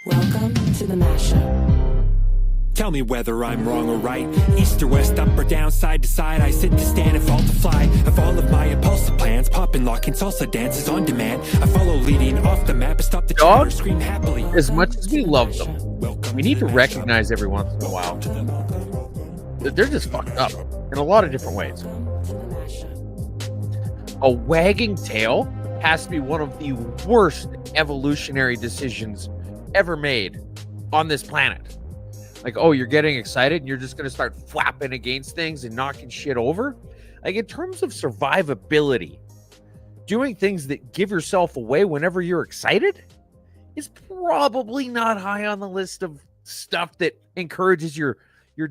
Welcome to the Mashup. Tell me whether I'm wrong or right. East or west, up or down, side to side. I sit to stand and fall to fly. Of all of my impulsive plans, pop and lock and salsa dances on demand. I follow leading off the map and stop the chatter, scream happily. As much as we love them, we need to recognize every once in a while that they're just fucked up in a lot of different ways. A wagging tail has to be one of the worst evolutionary decisions ever made on this planet. Like, oh, you're getting excited and you're just going to start flapping against things and knocking shit over. Like, in terms of survivability, doing things that give yourself away whenever you're excited is probably not high on the list of stuff that encourages your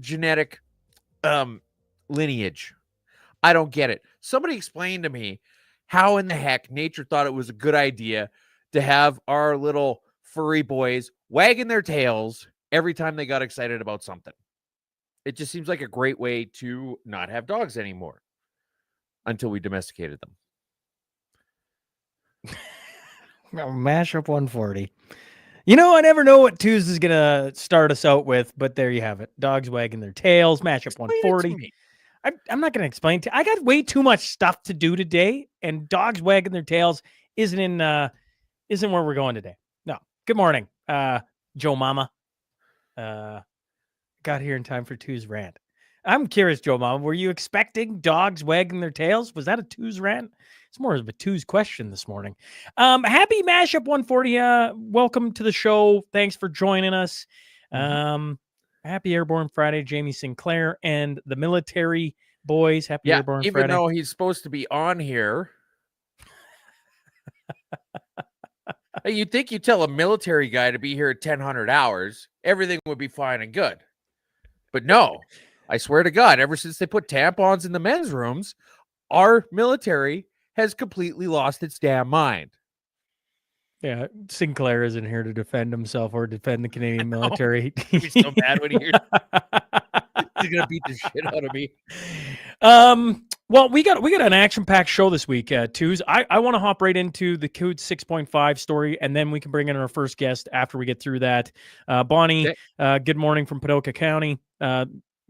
genetic lineage. I don't get it. Somebody explain to me how in the heck nature thought it was a good idea to have our little furry boys wagging their tails every time they got excited about something. It just seems like a great way to not have dogs anymore until we domesticated them. Mashup 140. You know, I never know what Tuesday's going to start us out with, but there you have it. Dogs wagging their tails, Mashup 140. I'm not going to explain to you. I got way too much stuff to do today, and dogs wagging their tails isn't where we're going today. No. Good morning, Joe Mama. Got here in time for Tuesday's rant. I'm curious, Joe Mama, were you expecting dogs wagging their tails? Was that a Tuesday's rant? It's more of a Tuesday question this morning. Happy Mashup 140. Welcome to the show. Thanks for joining us. Happy Airborne Friday, Jamie Sinclair and the military boys. Happy Airborne Friday. Even though he's supposed to be on here. Hey, you'd think you tell a military guy to be here at 1000 hours, everything would be fine and good. But no, I swear to God, ever since they put tampons in the men's rooms, our military has completely lost its damn mind. Yeah, Sinclair isn't here to defend himself or defend the Canadian military. He's so mad when he hears he's gonna beat the shit out of me. Well, we got an action-packed show this week, Tues. I want to hop right into the Code 6.5 story, and then we can bring in our first guest after we get through that. Bonnie, okay. Good morning from Padoka County.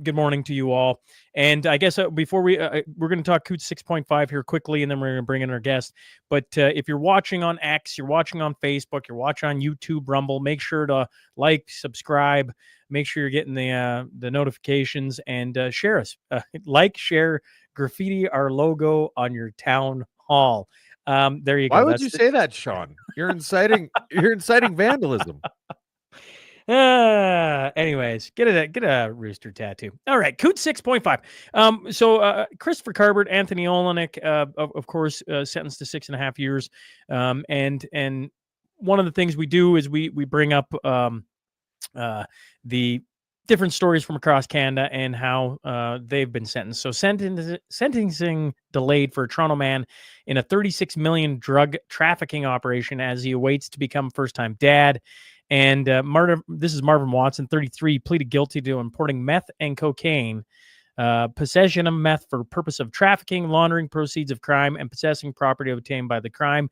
Good morning to you all. And I guess before we're going to talk Code 6.5 here quickly, and then we're going to bring in our guest. But if you're watching on X, you're watching on Facebook, you're watching on YouTube, Rumble, make sure to like, subscribe, make sure you're getting the notifications, and share us. Like, share, graffiti our logo on your town hall. There you go. Why would you say that, Sean? You're inciting vandalism. Anyways, get a rooster tattoo. All right, Coot 6.5. So Christopher Carbert, Anthony Olenek, of course, sentenced to 6.5 years. And one of the things we do is we bring up the different stories from across Canada and how they've been sentenced. So sentencing delayed for a Toronto man in a $36 million drug trafficking operation as he awaits to become first-time dad. And this is Marvin Watson, 33, pleaded guilty to importing meth and cocaine, possession of meth for purpose of trafficking, laundering proceeds of crime, and possessing property obtained by the crime.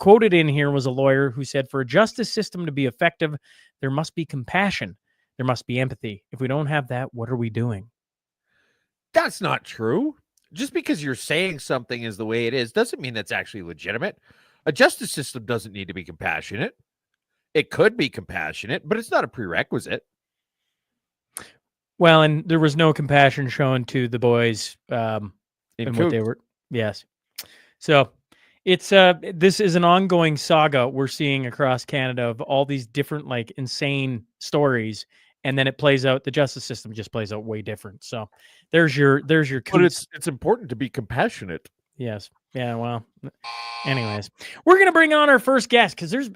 Quoted in here was a lawyer who said, for a justice system to be effective, there must be compassion. There must be empathy. If we don't have that, what are we doing? That's not true. Just because you're saying something is the way it is doesn't mean that's actually legitimate. A justice system doesn't need to be compassionate. It could be compassionate, but it's not a prerequisite. Well, and there was no compassion shown to the boys and what they were. Yes. So it's this is an ongoing saga we're seeing across Canada of all these different like insane stories, and then it plays out. The justice system just plays out way different. So there's your. But it's important to be compassionate. Yes. Yeah. Well. Anyways, we're going to bring on our first guest because there's,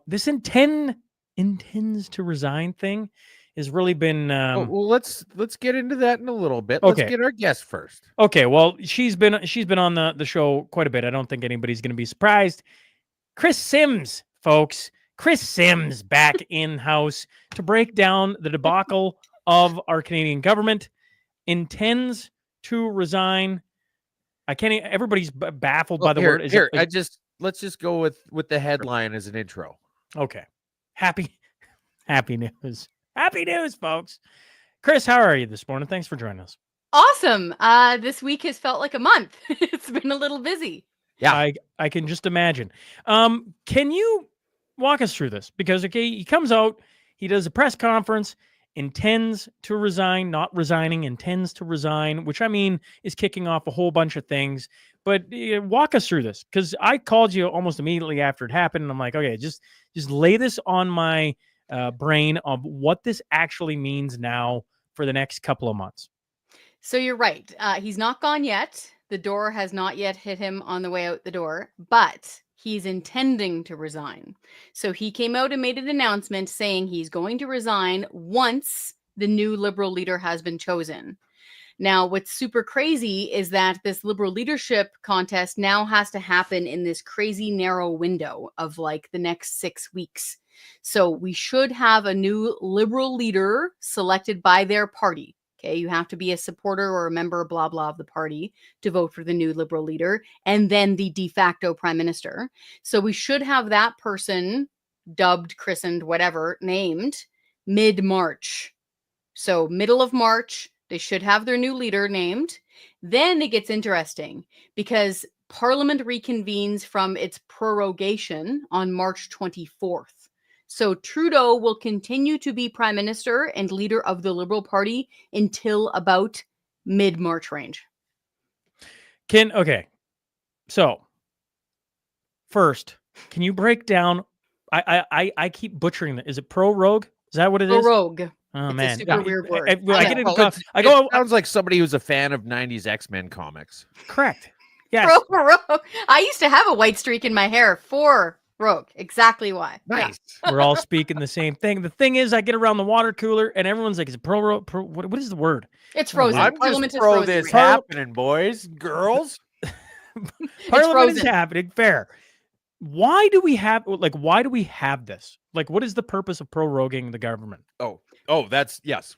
this intends to resign thing has really been. Well, let's get into that in a little bit. Okay. Let's get our guest first. Okay. Well, she's been on the show quite a bit. I don't think anybody's going to be surprised. Kris Sims, folks. Kris Sims back in house to break down the debacle of our Canadian government. Intends to resign. I can't. Everybody's baffled by the word. Let's just go with the headline as an intro. Okay. Happy news. Happy news, folks. Kris, how are you this morning? Thanks for joining us. Awesome. This week has felt like a month. It's been a little busy. Yeah. I can just imagine. Can you walk us through this? Because, okay, he comes out, he does a press conference, intends to resign, not resigning, intends to resign, which I mean is kicking off a whole bunch of things. But walk us through this, because I called you almost immediately after it happened, and I'm like, okay, just lay this on my brain of what this actually means now for the next couple of months. So you're right. He's not gone yet. The door has not yet hit him on the way out the door, but he's intending to resign. So he came out and made an announcement saying he's going to resign once the new Liberal leader has been chosen. Now, what's super crazy is that this Liberal leadership contest now has to happen in this crazy narrow window of like the next 6 weeks. So we should have a new Liberal leader selected by their party. Okay, you have to be a supporter or a member, blah, blah, of the party to vote for the new Liberal leader and then the de facto prime minister. So we should have that person dubbed, christened, whatever, named mid-March. So middle of March, they should have their new leader named. Then it gets interesting because Parliament reconvenes from its prorogation on March 24th. So Trudeau will continue to be prime minister and leader of the Liberal Party until about mid-March range. Okay. So first, can you break down? I keep butchering that. Is it prorogue? Is that what it is? Prorogue. Oh It's man, a super weird word. I get Well, it. I go. it sounds like somebody who's a fan of 90s X-Men comics. Correct. Yes. Prorogue. I used to have a white streak in my hair for rogue. Exactly why. Nice. We're all speaking the same thing. The thing is, I get around the water cooler and everyone's like, "Is it pro? What is the word?" It's frozen. I'm Parliament just is pro frozen. this right? happening, boys, girls. Parliament is frozen. happening. Fair. Why do we have this? Like, what is the purpose of proroguing the government? That's yes.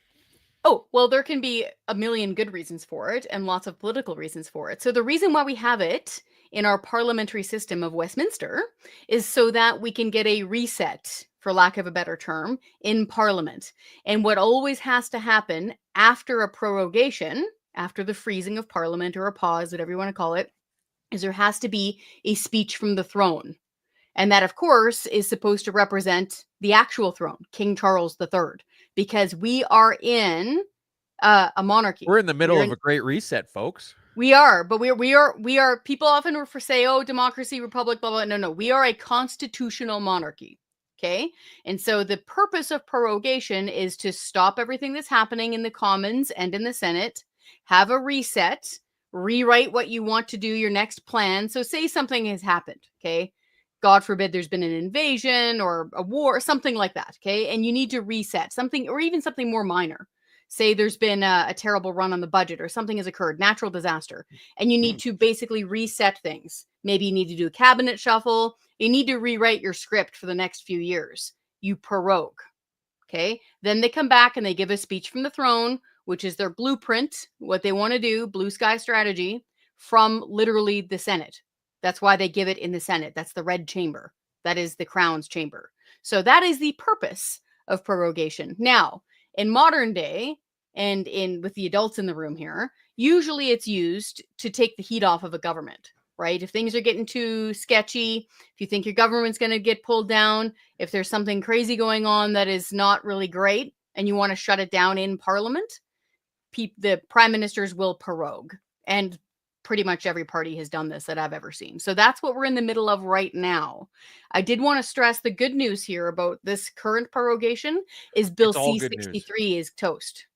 Oh, well, there can be a million good reasons for it and lots of political reasons for it. So the reason why we have it in our parliamentary system of Westminster is so that we can get a reset, for lack of a better term, in Parliament. And what always has to happen after a prorogation, after the freezing of Parliament or a pause, whatever you want to call it, is there has to be a speech from the throne. And that, of course, is supposed to represent the actual throne, King Charles III, because we are in a monarchy. We're in the middle of a great reset, folks. We are, but we are. People often say, "Oh, democracy, republic, blah blah." No, we are a constitutional monarchy. Okay, and so the purpose of prorogation is to stop everything that's happening in the Commons and in the Senate, have a reset, rewrite what you want to do, your next plan. So, say something has happened. Okay. God forbid there's been an invasion or a war, something like that, okay? And you need to reset something, or even something more minor. Say there's been a terrible run on the budget or something has occurred, natural disaster, and you need to basically reset things. Maybe you need to do a cabinet shuffle. You need to rewrite your script for the next few years. You prorogue, okay? Then they come back and they give a speech from the throne, which is their blueprint, what they want to do, blue sky strategy, from literally the Senate. That's why they give it in the Senate. That's the red chamber. That is the crown's chamber. So that is the purpose of prorogation. Now, in modern day, and with the adults in the room here, usually it's used to take the heat off of a government, right? If things are getting too sketchy, if you think your government's going to get pulled down, if there's something crazy going on that is not really great, and you want to shut it down in Parliament, the prime ministers will prorogue. And pretty much every party has done this that I've ever seen. So that's what we're in the middle of right now. I did want to stress the good news here about this current prorogation is Bill C-63 is toast.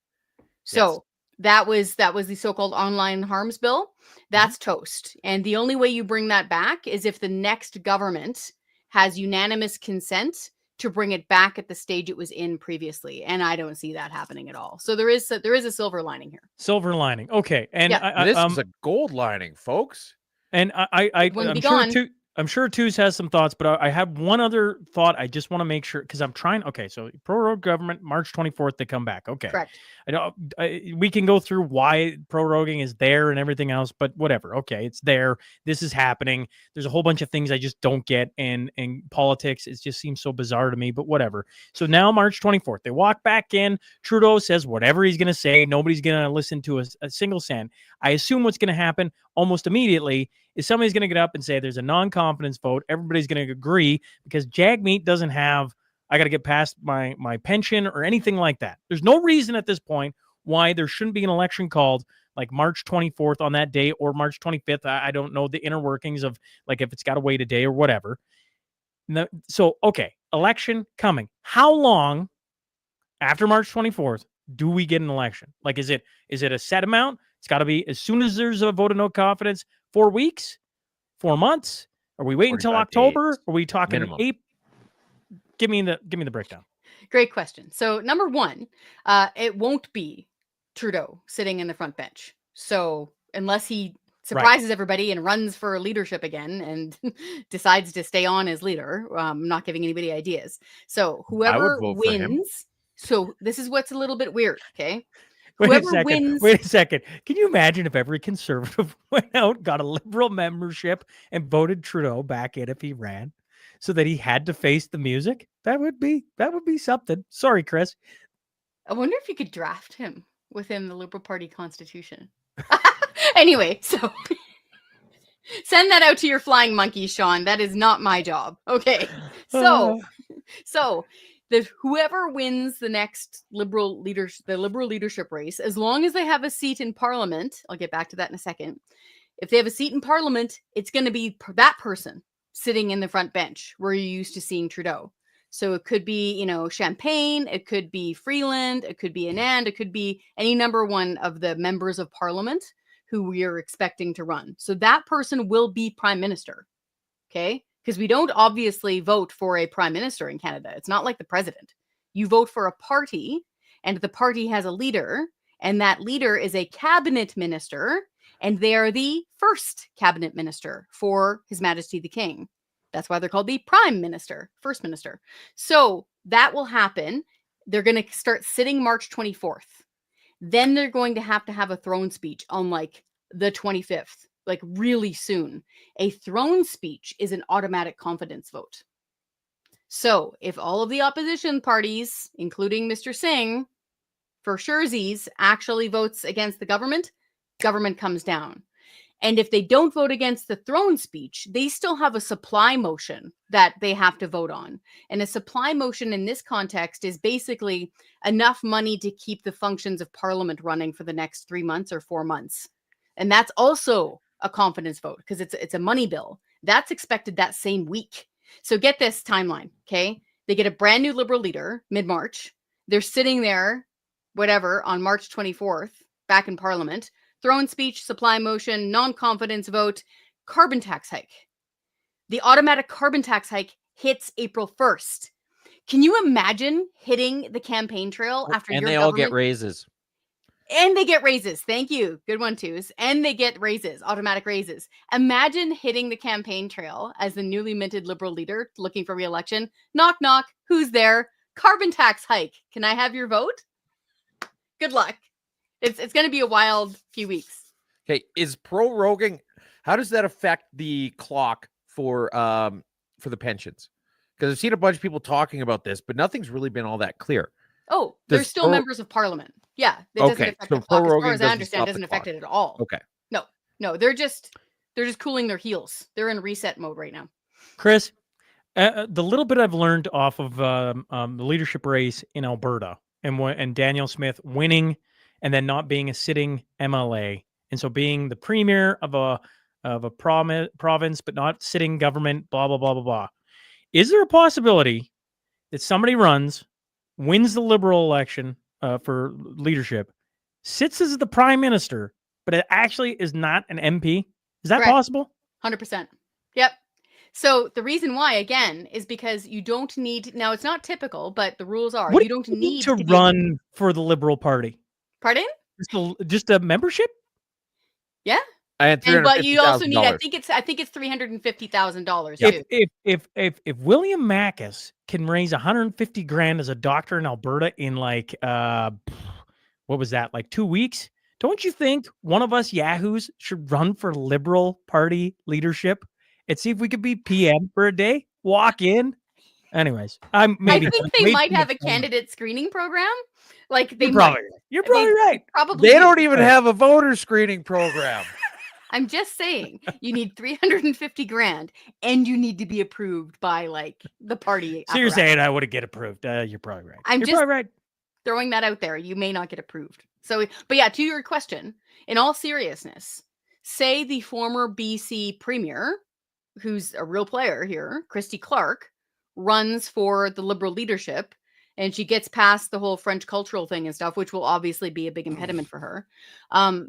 So that was the so-called online harms bill. That's toast. And the only way you bring that back is if the next government has unanimous consent to bring it back at the stage it was in previously, and I don't see that happening at all. So there is a silver lining here. Silver lining, okay. And this is a gold lining, folks. And I'm sure I'm sure Twos has some thoughts, but I have one other thought. I just want to make sure because I'm trying. Okay, so prorogue government March 24th they come back. Okay, Correct. I know we can go through why proroguing is there and everything else, but whatever. Okay, it's there. This is happening. There's a whole bunch of things I just don't get, and politics it just seems so bizarre to me. But whatever. So now March 24th they walk back in. Trudeau says whatever he's going to say. Nobody's going to listen to a single cent. I assume what's going to happen almost immediately is somebody's going to get up and say there's a non-confidence vote. Everybody's going to agree because Jagmeet doesn't have, I got to get past my pension or anything like that. There's no reason at this point why there shouldn't be an election called like March 24th on that day or March 25th. I don't know the inner workings of like if it's got to wait a day or whatever. So, okay, election coming. How long after March 24th do we get an election? Like, is it a set amount? It's got to be as soon as there's a vote of no confidence. 4 weeks, 4 months. Are we waiting until October? days, Are we talking minimum. April? Give me the breakdown. Great question. So number one, it won't be Trudeau sitting in the front bench. So unless he surprises everybody and runs for leadership again and decides to stay on as leader, I'm not giving anybody ideas. So whoever wins. So this is what's a little bit weird. Okay. Wait a second. Can you imagine if every conservative went out, got a liberal membership, and voted Trudeau back in if he ran, so that he had to face the music? That would be something. Sorry, Kris. I wonder if you could draft him within the Liberal Party constitution. Anyway, so send that out to your flying monkeys, Sean. That is not my job. Okay. So whoever wins the next liberal leadership race, as long as they have a seat in Parliament, I'll get back to that in a second. If they have a seat in Parliament, it's going to be that person sitting in the front bench where you're used to seeing Trudeau. So it could be, Champagne, it could be Freeland, it could be Anand, it could be any number one of the members of Parliament who we are expecting to run. So that person will be Prime Minister. Okay. Because we don't obviously vote for a prime minister in Canada. It's not like the president. You vote for a party, and the party has a leader, and that leader is a cabinet minister, and they are the first cabinet minister for His Majesty the King. That's why they're called the prime minister, first minister. So that will happen. They're going to start sitting March 24th. Then they're going to have a throne speech on like the 25th. Like really soon. A throne speech is an automatic confidence vote. So if all of the opposition parties, including Mr. Singh, for surezies, actually votes against the government comes down. And if they don't vote against the throne speech, they still have a supply motion that they have to vote on. And a supply motion in this context is basically enough money to keep the functions of Parliament running for the next 3 months or 4 months. And that's also a confidence vote because it's a money bill. That's expected that same week. So get this timeline, okay? They get a brand new Liberal leader mid-March. They're sitting there, whatever, on March 24th, back in Parliament. Throne speech, supply motion, non-confidence vote, carbon tax hike. The automatic carbon tax hike hits April 1st. Can you imagine hitting the campaign trail after your government? And they all get raises. And they get raises. Thank you. Good one, Twos. And they get raises, automatic raises. Imagine hitting the campaign trail as the newly minted Liberal leader looking for re-election. Knock, knock. Who's there? Carbon tax hike. Can I have your vote? Good luck. It's going to be a wild few weeks. Okay. Is proroguing, how does that affect the clock for the pensions? Because I've seen a bunch of people talking about this, but nothing's really been all that clear. Oh, they're still members of Parliament. Yeah, it doesn't affect the clock. As far as I understand, it doesn't affect it at all. Okay. No, they're just cooling their heels. They're in reset mode right now. Kris, the little bit I've learned off of the leadership race in Alberta and Danielle Smith winning and then not being a sitting MLA, and so being the premier of a province but not sitting government, blah blah blah blah blah. Is there a possibility that somebody wins the Liberal election for leadership, sits as the prime minister, but it actually is not an MP? Is that possible? 100%. Yep. So the reason why, again, is because you don't need, now it's not typical, but the rules are, you don't need to run for the Liberal Party. Pardon? Just a membership? Yeah. And but you also need, $350,000. I think it's $350,000 Yeah. too. If William Macus can raise 150 grand as a doctor in Alberta in like what was that, like 2 weeks? Don't you think one of us yahoos should run for Liberal Party leadership and see if we could be PM for a day? Walk in. Anyways, I'm maybe I think they might have a candidate screening program. Like they might. You're probably right. Probably They do. don't even have a voter screening program. I'm just saying, you need 350 grand, and you need to be approved by like the party. So you're saying I would get approved? You're probably right. I'm you're just probably right. Throwing that out there. You may not get approved. So, but yeah, to your question, in all seriousness, say the former BC premier, who's a real player here, Christy Clark, runs for the Liberal leadership, and she gets past the whole French cultural thing and stuff, which will obviously be a big impediment for her.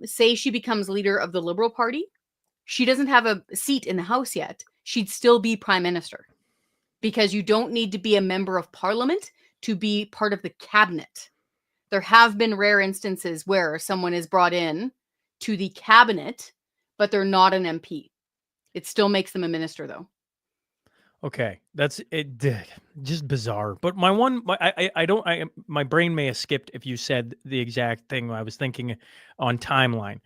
Say she becomes leader of the Liberal Party. She doesn't have a seat in the House yet. She'd still be prime minister, because you don't need to be a member of parliament to be part of the cabinet. There have been rare instances where someone is brought in to the cabinet, but they're not an MP. It still makes them a minister, though. Okay, that's it. Just bizarre. But my brain may have skipped if you said the exact thing I was thinking on timeline.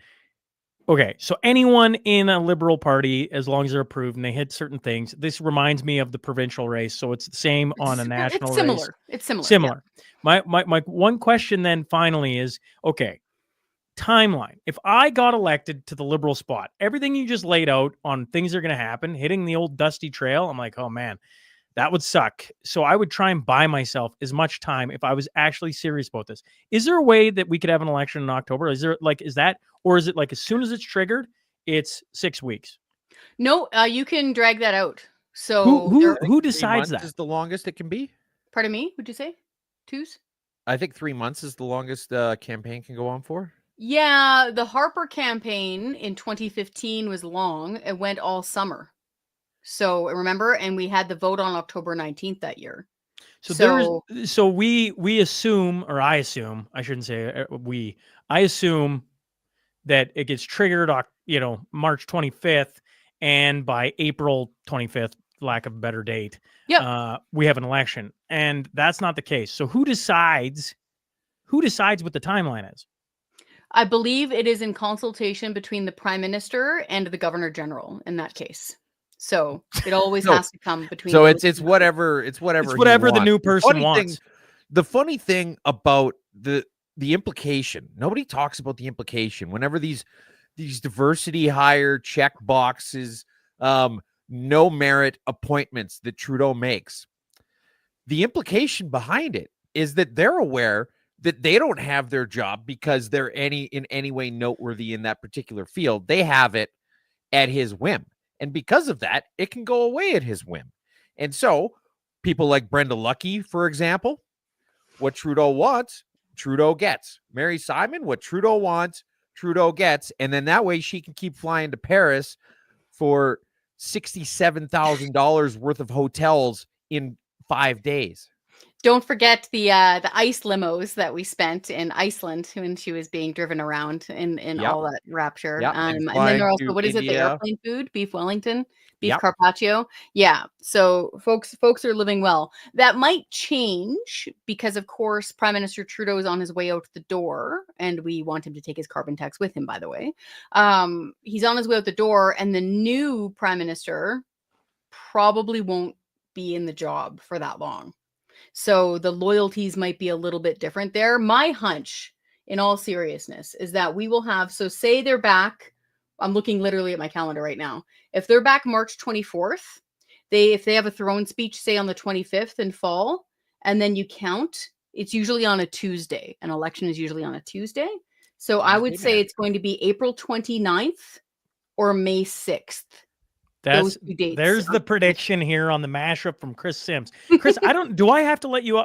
Okay, so anyone in a Liberal Party, as long as they're approved and they hit certain things, this reminds me of the provincial race. So it's the same on a national race. It's similar. Similar. Yeah. My one question then finally is, okay, timeline. If I got elected to the Liberal spot, everything you just laid out on things that are going to happen, hitting the old dusty trail, I'm like, oh man, that would suck. So I would try and buy myself as much time if I was actually serious about this. Is there a way that we could have an election in October? Is it like as soon as it's triggered, it's 6 weeks? No, you can drag that out. So who decides that? Is the longest it can be? Pardon me? Would you say 2s? I think 3 months is the longest campaign can go on for. Yeah, the Harper campaign in 2015 was long. It went all summer. So remember, and we had the vote on October 19th that year. So we assume, or I assume, I shouldn't say I assume that it gets triggered, March 25th, and by April 25th, lack of a better date, we have an election, and that's not the case. So who decides what the timeline is? I believe it is in consultation between the Prime Minister and the Governor General in that case. So it always has to come between. So it's whatever the new person wants. The funny thing about the implication, nobody talks about the implication whenever these diversity hire check boxes, no merit appointments that Trudeau makes. The implication behind it is that they're aware that they don't have their job because they're in any way noteworthy in that particular field. They have it at his whim. And because of that, it can go away at his whim. And so people like Brenda Lucki, for example, what Trudeau wants, Trudeau gets. Mary Simon, what Trudeau wants, Trudeau gets. And then that way she can keep flying to Paris for $67,000 worth of hotels in 5 days. Don't forget the ice limos that we spent in Iceland when she was being driven around in all that rapture. And then there also, what is it? The airplane food, beef Wellington, beef carpaccio. Yeah. So folks are living well. That might change because, of course, Prime Minister Trudeau is on his way out the door, and we want him to take his carbon tax with him, by the way. He's on his way out the door, and the new Prime Minister probably won't be in the job for that long. So the loyalties might be a little bit different there. My hunch, in all seriousness, is that we will have, so say they're back, I'm looking literally at my calendar right now. If they're back March 24th, if they have a throne speech, say on the 25th in fall, and then you count, it's usually on a Tuesday. An election is usually on a Tuesday. So I would say it's going to be April 29th or May 6th. There's the prediction here on the mashup from Kris Sims. Kris, do I have to let you?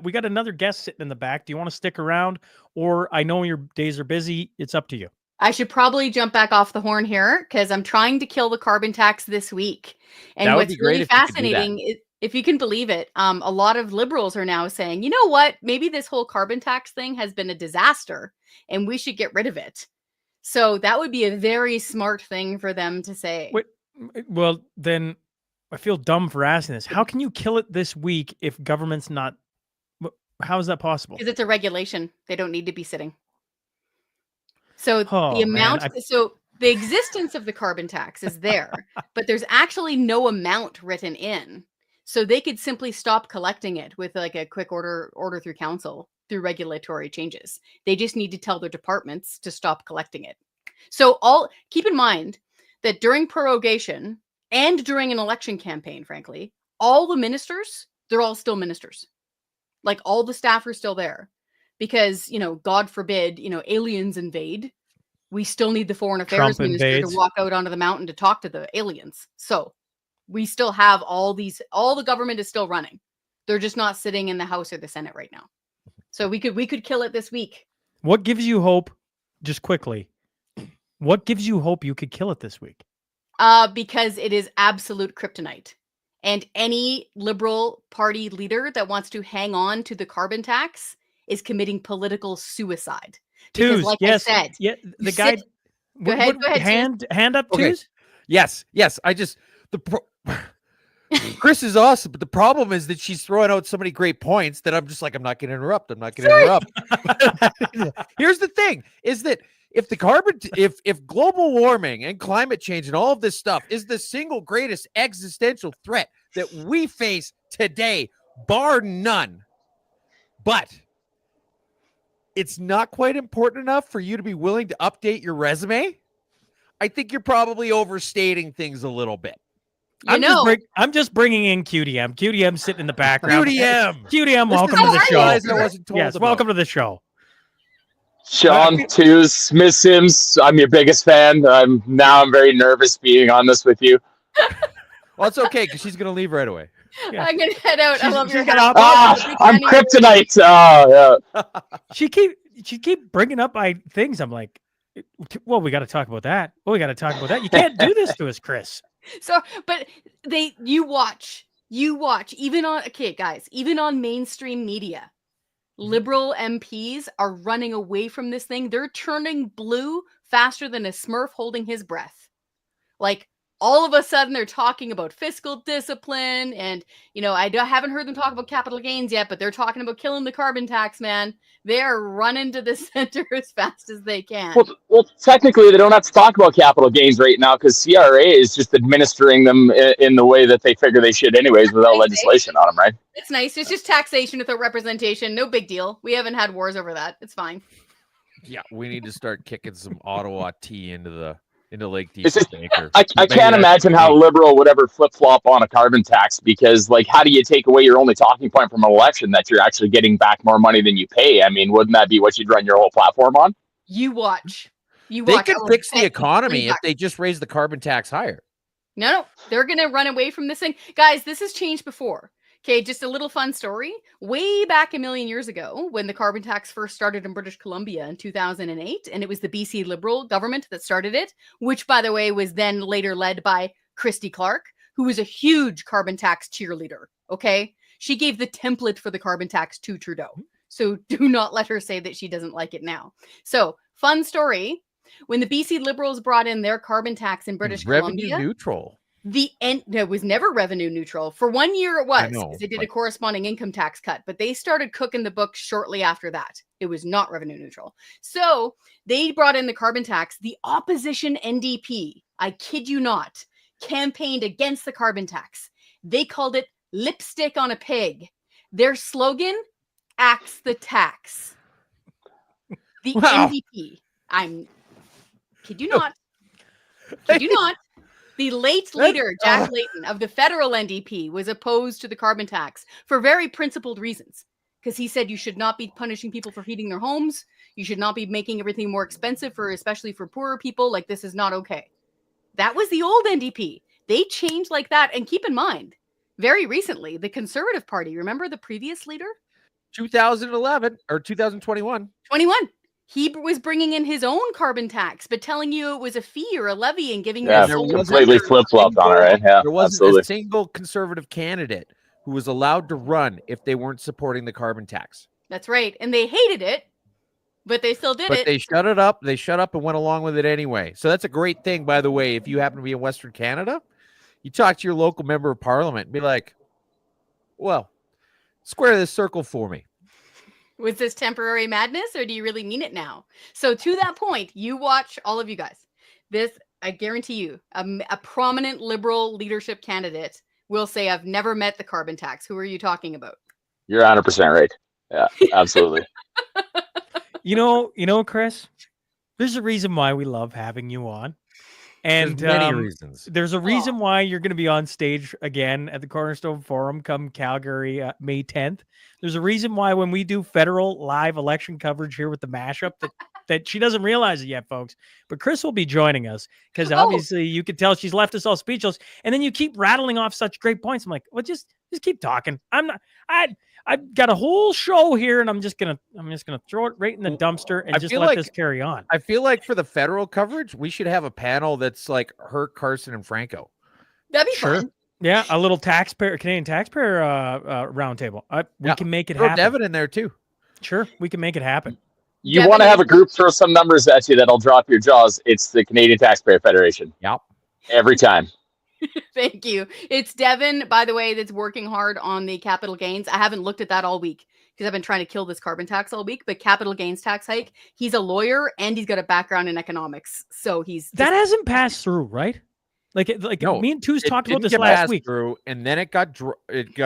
We got another guest sitting in the back. Do you want to stick around, or I know your days are busy? It's up to you. I should probably jump back off the horn here because I'm trying to kill the carbon tax this week. And what's really fascinating is, if you can believe it, a lot of Liberals are now saying, you know what, maybe this whole carbon tax thing has been a disaster and we should get rid of it. So that would be a very smart thing for them to say. Wait, well, then I feel dumb for asking this. How can you kill it this week if government's not? How is that possible? Because it's a regulation. They don't need to be sitting. So Oh, the amount, man, so the existence of the carbon tax is there, but there's actually no amount written in. So they could simply stop collecting it with like a quick order through council through regulatory changes. They just need to tell their departments to stop collecting it. So keep in mind that during prorogation and during an election campaign, frankly, all the ministers, they're all still ministers. Like all the staff are still there because, God forbid, aliens invade. We still need the foreign affairs minister to walk out onto the mountain to talk to the aliens. So we still have all the government is still running. They're just not sitting in the House or the Senate right now. So we could kill it this week. What gives you hope, just quickly, what gives you hope you could kill it this week? Because it is absolute kryptonite. And any Liberal Party leader that wants to hang on to the carbon tax is committing political suicide. Because, like I said, the guy. Go ahead. Hand up, Okay. Twos. Yes. Kris is awesome, but the problem is that she's throwing out so many great points that I'm just like, I'm not going to interrupt. Here's the thing: is that if global warming and climate change and all of this stuff is the single greatest existential threat that we face today, bar none, but it's not quite important enough for you to be willing to update your resume, I think you're probably overstating things a little bit. I'm just bringing in QDM. QDM sitting in the background. QDM, welcome to the show. I wasn't told yes, about. welcome to the show. Sean, Twos, Miss Sims, I'm your biggest fan. I'm very nervous being on this with you. Well, it's okay because she's going to leave right away. Yeah. I'm going to head out. I love your I'm kryptonite. Oh, yeah. She keep bringing up things. I'm like, well, we got to talk about that. You can't do this to us, Kris. So, but you watch, even on mainstream media, Liberal MPs are running away from this thing. They're turning blue faster than a Smurf holding his breath. Like, all of a sudden, they're talking about fiscal discipline. And, I haven't heard them talk about capital gains yet, but they're talking about killing the carbon tax, man. They're running to the center as fast as they can. Well, technically, they don't have to talk about capital gains right now because CRA is just administering them in the way that they figure they should anyways without legislation on them, right? It's nice. It's just taxation without representation. No big deal. We haven't had wars over that. It's fine. Yeah, we need to start kicking some Ottawa tea into Lake I can't imagine how Liberal would ever flip-flop on a carbon tax because, how do you take away your only talking point from an election that you're actually getting back more money than you pay? I mean, wouldn't that be what you'd run your whole platform on? You watch. They could fix the economy if they just raise the carbon tax higher. No, they're going to run away from this thing. Guys, this has changed before. Okay, just a little fun story. Way back a million years ago, when the carbon tax first started in British Columbia in 2008, and it was the BC Liberal government that started it, which, by the way, was then later led by Christy Clark, who was a huge carbon tax cheerleader, okay? She gave the template for the carbon tax to Trudeau. So do not let her say that she doesn't like it now. So, fun story. When the BC Liberals brought in their carbon tax in British Columbia... Revenue neutral. It was never revenue neutral. For 1 year it was, because they did a corresponding income tax cut, but they started cooking the books shortly after that. It was not revenue neutral. So they brought in the carbon tax. The opposition NDP, I kid you not, campaigned against the carbon tax. They called it lipstick on a pig. Their slogan, axe the tax. The NDP, kid you not. The late leader, Jack Layton, of the federal NDP, was opposed to the carbon tax for very principled reasons. Because he said you should not be punishing people for heating their homes. You should not be making everything more expensive, especially for poorer people. Like, this is not okay. That was the old NDP. They changed like that. And keep in mind, very recently, the Conservative Party, remember the previous leader? 2011 or 2021. 21. He was bringing in his own carbon tax, but telling you it was a fee or a levy and giving you completely flip-flopped on it, right? Yeah, there wasn't a single Conservative candidate who was allowed to run if they weren't supporting the carbon tax. That's right. And they hated it But they still did But it. they shut it up. They shut up and went along with it anyway. So that's a great thing, by the way. If you happen to be in Western Canada, you talk to your local member of parliament and be like, well, square this circle for me. Was this temporary madness, or do you really mean it now? So to that point, you watch, all of you guys, this, I guarantee you, a prominent liberal leadership candidate will say, I've never met the carbon tax. Who are you talking about? You're 100% right. Yeah, absolutely. You know, Kris, there's a reason why we love having you on. And There's many reasons. There's a reason why you're going to be on stage again at the Cornerstone Forum come Calgary May 10th. There's a reason why when we do federal live election coverage here with the Mashup that she doesn't realize it yet, folks. But Kris will be joining us because obviously you could tell she's left us all speechless. And then you keep rattling off such great points. I'm like, well, just keep talking. I've got a whole show here, and I'm just gonna throw it right in the dumpster and just let this carry on. I feel like for the federal coverage, we should have a panel that's like her, Carson, and Franco. That'd be fun. Yeah, a little Canadian taxpayer roundtable. We can make it happen. Throw Devin in there too. Sure, we can make it happen. You want to have a group throw some numbers at you that'll drop your jaws. It's the Canadian Taxpayer Federation. Yep. Every time. Thank you. It's Devin, by the way, that's working hard on the capital gains. I haven't looked at that all week because I've been trying to kill this carbon tax all week, but capital gains tax hike, he's a lawyer and he's got a background in economics. So that hasn't passed through, right? Like no, me and Two's talked about this last week. Through, and then it got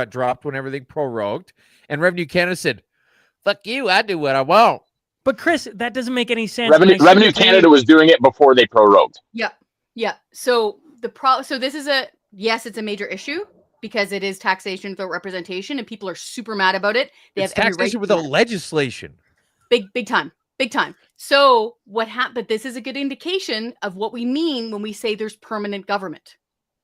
dropped when everything prorogued, and Revenue Canada said, "Fuck you, I do what I want." But Kris, that doesn't make any sense. Revenue Canada was doing it before they prorogued. Yeah. So this is it's a major issue because it is taxation without representation, and people are super mad about it. It's taxation without legislation. Big time. So what happened? But this is a good indication of what we mean when we say there's permanent government.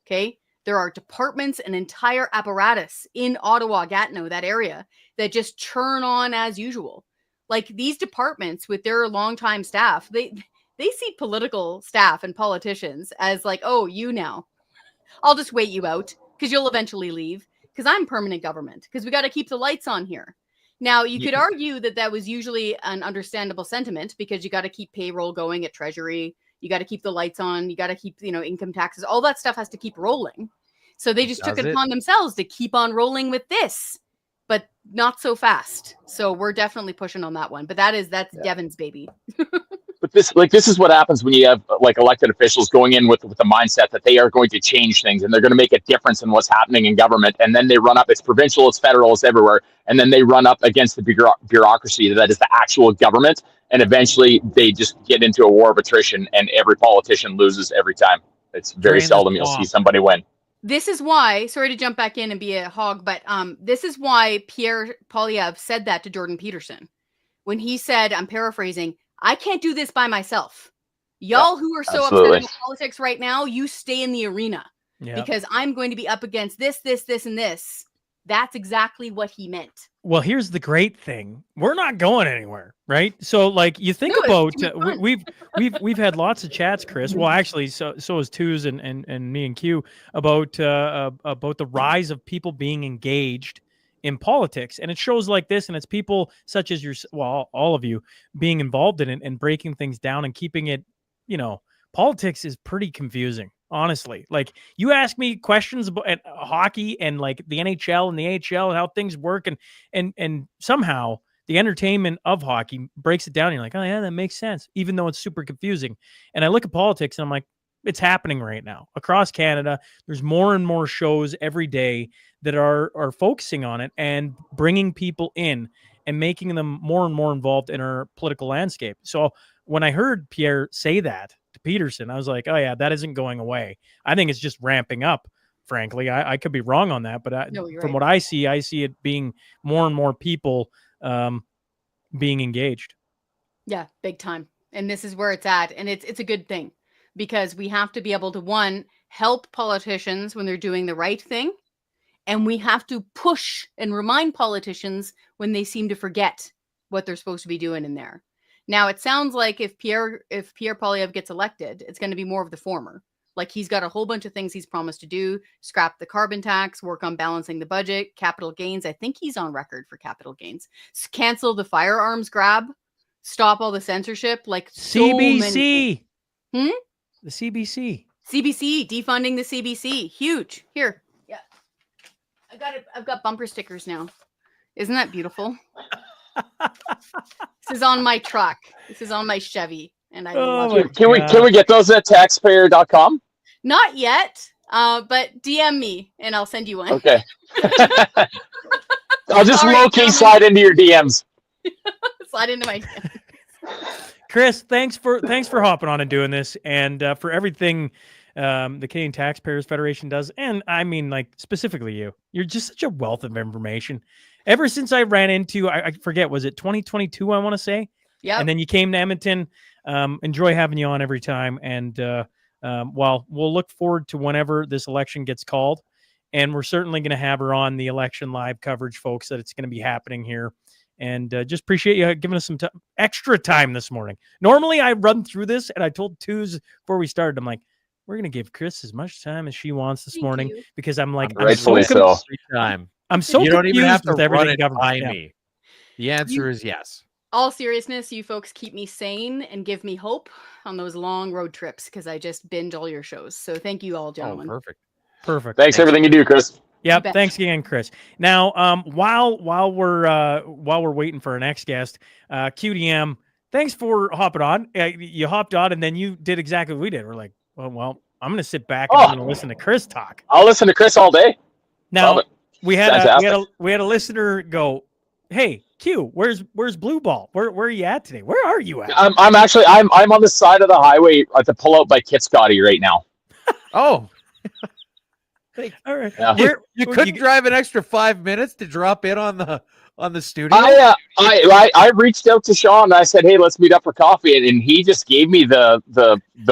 Okay, there are departments and entire apparatus in Ottawa, Gatineau, that area that just churn on as usual. Like these departments with their longtime staff, they see political staff and politicians as like, oh, you now, I'll just wait you out because you'll eventually leave because I'm permanent government because we got to keep the lights on here. Now, you could argue that was usually an understandable sentiment because you got to keep payroll going at Treasury. You got to keep the lights on. You got to keep, income taxes. All that stuff has to keep rolling. So they just took it upon themselves to keep on rolling with this, but not so fast. So we're definitely pushing on that one. But that's Devin's baby. But this is what happens when you have like elected officials going in with the mindset that they are going to change things and they're going to make a difference in what's happening in government. And then they run up, it's provincial, it's federal, it's everywhere. And then they run up against the bureaucracy that is the actual government. And eventually they just get into a war of attrition and every politician loses every time. It's very seldom you'll see somebody win. This is why, sorry to jump back in and be a hog, but this is why Pierre Poilievre said that to Jordan Peterson when he said, I'm paraphrasing, I can't do this by myself. Y'all who are so upset about politics right now, you stay in the arena because I'm going to be up against this, and this. That's exactly what he meant. Well, here's the great thing. We're not going anywhere, right? So like you think about we've had lots of chats, Kris. Well, actually, so is Twos and me and Q about the rise of people being engaged in politics. And it shows like this, and it's people such as all of you being involved in it and breaking things down and keeping it, politics is pretty confusing, honestly. Like you ask me questions about hockey and like the NHL and the AHL and how things work and somehow the entertainment of hockey breaks it down. And you're like, oh yeah, that makes sense, even though it's super confusing. And I look at politics and I'm like, it's happening right now across Canada. There's more and more shows every day that are focusing on it and bringing people in and making them more and more involved in our political landscape. So when I heard Pierre say that to Peterson, I was like, oh yeah, that isn't going away. I think it's just ramping up, frankly. I could be wrong on that, but from what I see it being more and more people being engaged. Yeah, big time. And this is where it's at. And it's a good thing because we have to be able to, one, help politicians when they're doing the right thing. And we have to push and remind politicians when they seem to forget what they're supposed to be doing in there. Now, it sounds like if Pierre Poilievre gets elected, it's going to be more of the former. Like he's got a whole bunch of things he's promised to do, scrap the carbon tax, work on balancing the budget, capital gains. I think he's on record for capital gains. Cancel the firearms grab. stop all the censorship. Like CBC. The CBC. CBC, defunding the CBC. Huge. Here. Yeah. I've got bumper stickers now. Isn't that beautiful? This is on my truck. This is on my Chevy. And I love it. Can we get those at taxpayer.com? Not yet. But DM me and I'll send you one. Okay. I'll just Sorry, slide into your DMs. Slide into my DMs. Chris, thanks for hopping on and doing this, and for everything the Canadian Taxpayers Federation does. And I mean, like, specifically you're just such a wealth of information. Ever since I ran into, I forget, was it 2022? I want to say. Yeah. And then you came to Edmonton. Enjoy having you on every time. And well, we'll look forward to whenever this election gets called. And we're certainly going to have her on the election live coverage, folks, that it's going to be happening here. And just appreciate you giving us some extra time this morning. Normally, I run through this, and I told Twos before we started, I'm like, we're going to give Kris as much time as she wants this morning because I'm like, rightfully so. I'm so you don't even have to with everything run it government. by me. The answer is yes. All seriousness, you folks keep me sane and give me hope on those long road trips because I just binge all your shows. So thank you all, gentlemen. Oh, perfect. Thanks for everything you do, Chris. Yeah, thanks again, Chris. Now, while we're waiting for our next guest, QDM, thanks for hopping on. You hopped on, and then you did exactly what we did. We're like, well, I'm going to sit back and I'm going to listen to Chris talk. I'll listen to Chris all day. Now, we had a listener go, "Hey, Q, where's Blue Ball? Where are you at today? Where are you at?" I'm on the side of the highway at the pullout by Kit Scotty right now. Oh. All right. Yeah. You couldn't drive an extra 5 minutes to drop in on the studio? I reached out to Sean and I said, "Hey, let's meet up for coffee," and he just gave me the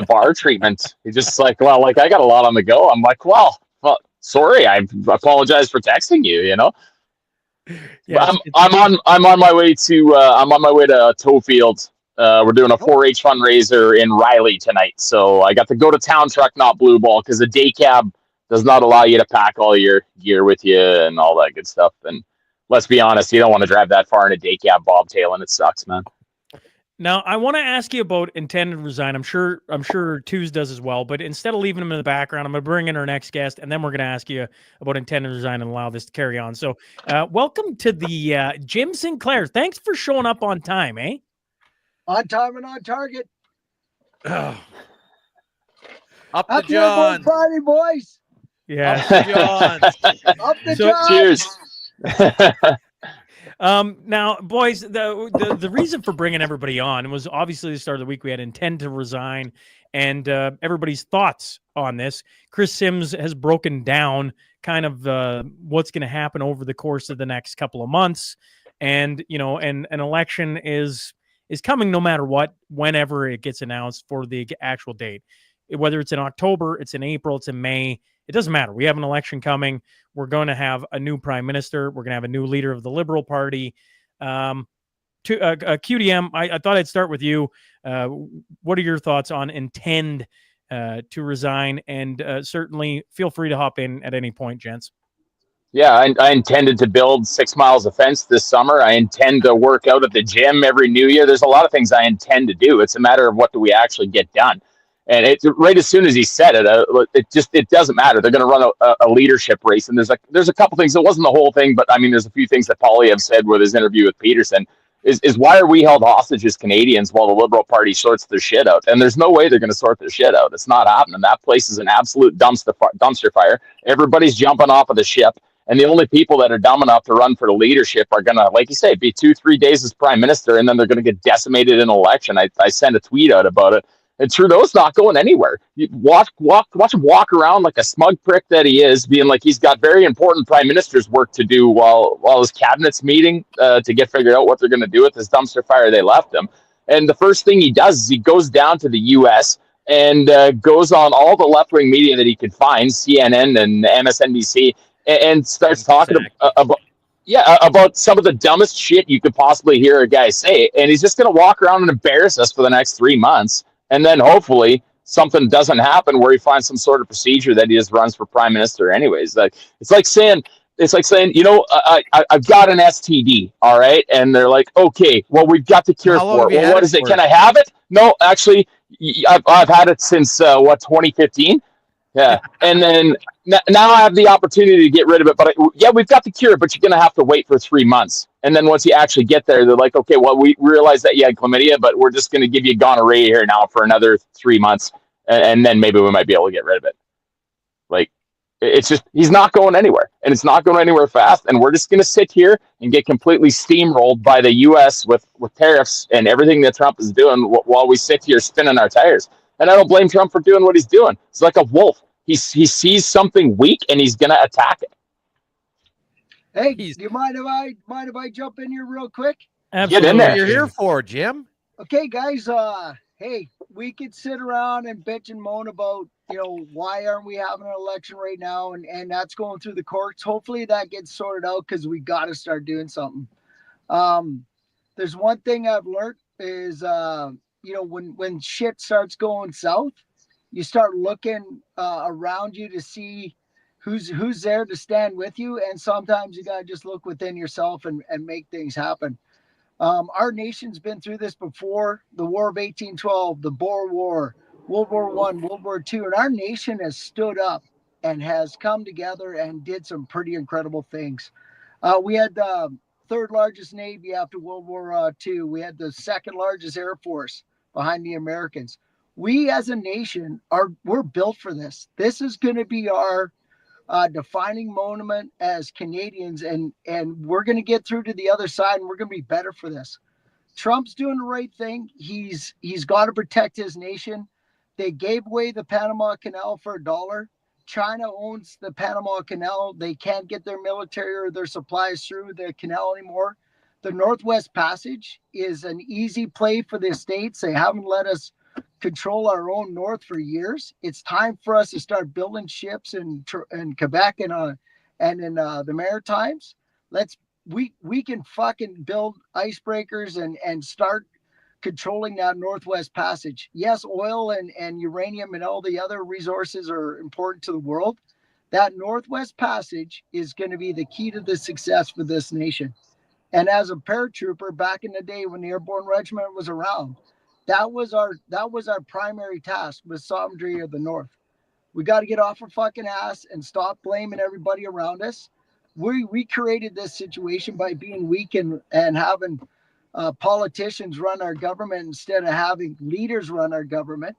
bar treatment. He's just like, "Well, like I got a lot on the go." I'm like, well, sorry, I apologize for texting you. You know, yeah, I'm on my way to Towfield. We're doing a 4-H fundraiser in Riley tonight, so I got to go to town truck, not Blue Ball, because the day cab does not allow you to pack all your gear with you and all that good stuff. And let's be honest, you don't want to drive that far in a day cab bobtail, and it sucks, man. Now, I want to ask you about intended resign. I'm sure Twos does as well, but instead of leaving them in the background, I'm going to bring in our next guest, and then we're going to ask you about intended resign and allow this to carry on. So welcome to the Jim Sinclair. Thanks for showing up on time, eh? On time and on target. Up the Happy John. Friday, boys. Yeah. Up the John. Cheers. Now, boys, the reason for bringing everybody on was obviously the start of the week. We had intend to resign, and everybody's thoughts on this. Kris Sims has broken down kind of what's going to happen over the course of the next couple of months, and and an election is coming no matter what, whenever it gets announced for the actual date. Whether it's in October, it's in April, it's in May, it doesn't matter. We have an election coming. We're going to have a new prime minister. We're going to have a new leader of the Liberal Party. QDM, I thought I'd start with you. What are your thoughts on intend to resign? And certainly feel free to hop in at any point, gents. Yeah, I intended to build 6 miles of fence this summer. I intend to work out at the gym every New Year. There's a lot of things I intend to do. It's a matter of what do we actually get done. And it's right as soon as he said it, it doesn't matter. They're going to run a leadership race, and there's a couple things. It wasn't the whole thing, but I mean, there's a few things that Poilievre said with his interview with Peterson. Is why are we held hostage as Canadians while the Liberal Party sorts their shit out? And there's no way they're going to sort their shit out. It's not happening. That place is an absolute dumpster fire. Everybody's jumping off of the ship. And the only people that are dumb enough to run for the leadership are going to, like you say, be 2-3 days as prime minister, and then they're going to get decimated in an election. I sent a tweet out about it. And Trudeau's not going anywhere. You watch him walk around like a smug prick that he is, being like he's got very important prime minister's work to do while his cabinet's meeting to get figured out what they're going to do with this dumpster fire they left him. And the first thing he does is he goes down to the U.S. and goes on all the left-wing media that he could find, CNN and MSNBC, and starts talking about some of the dumbest shit you could possibly hear a guy say. And he's just going to walk around and embarrass us for the next 3 months. And then hopefully something doesn't happen where he finds some sort of procedure that he just runs for prime minister anyways. Like, it's like saying it's like saying, I've got an STD, all right, and they're like, okay, well, we've got the cure How long for have it. you Well, had what it is it? for? Can I have it? No, actually, I've had it since 2015. Yeah, and then now I have the opportunity to get rid of it. But yeah, we've got the cure, but you're gonna have to wait for 3 months. And then once you actually get there, they're like, okay, well, we realize that you had chlamydia, but we're just gonna give you gonorrhea here now for another 3 months, and then maybe we might be able to get rid of it. Like, it's just, he's not going anywhere, and it's not going anywhere fast. And we're just gonna sit here and get completely steamrolled by the U.S. with tariffs and everything that Trump is doing while we sit here spinning our tires. And I don't blame Trump for doing what he's doing. It's like a wolf. He sees something weak and he's gonna attack it. Hey, do you mind if I jump in here real quick? Absolutely. Get in there. What you're here for, Jim? Okay, guys. Hey, we could sit around and bitch and moan about, why aren't we having an election right now, and that's going through the courts. Hopefully that gets sorted out because we got to start doing something. There's one thing I've learned is, when shit starts going south, you start looking around you to see who's there to stand with you, and sometimes you gotta just look within yourself and make things happen. Our nation's been through this before: the War of 1812, the Boer War, World War I, World War II, and our nation has stood up and has come together and did some pretty incredible things. We had the third largest Navy after World War II. We had the second largest Air Force behind the Americans. We as a nation we're built for this. This is going to be our defining moment as Canadians, and we're going to get through to the other side, and we're going to be better for this. Trump's doing the right thing. He's got to protect his nation. They gave away the Panama Canal for $1. China owns the Panama Canal. They can't get their military or their supplies through the canal anymore. The Northwest Passage is an easy play for the States. They haven't let us control our own north for years. It's time for us to start building ships in Quebec and in the Maritimes. We can fucking build icebreakers and start controlling that Northwest Passage. Yes, oil and uranium and all the other resources are important to the world. That Northwest Passage is going to be the key to the success for this nation. And as a paratrooper back in the day when the Airborne Regiment was around, that was our primary task, was sovereignty of the North. We got to get off our fucking ass and stop blaming everybody around us. We created this situation by being weak and having politicians run our government instead of having leaders run our government.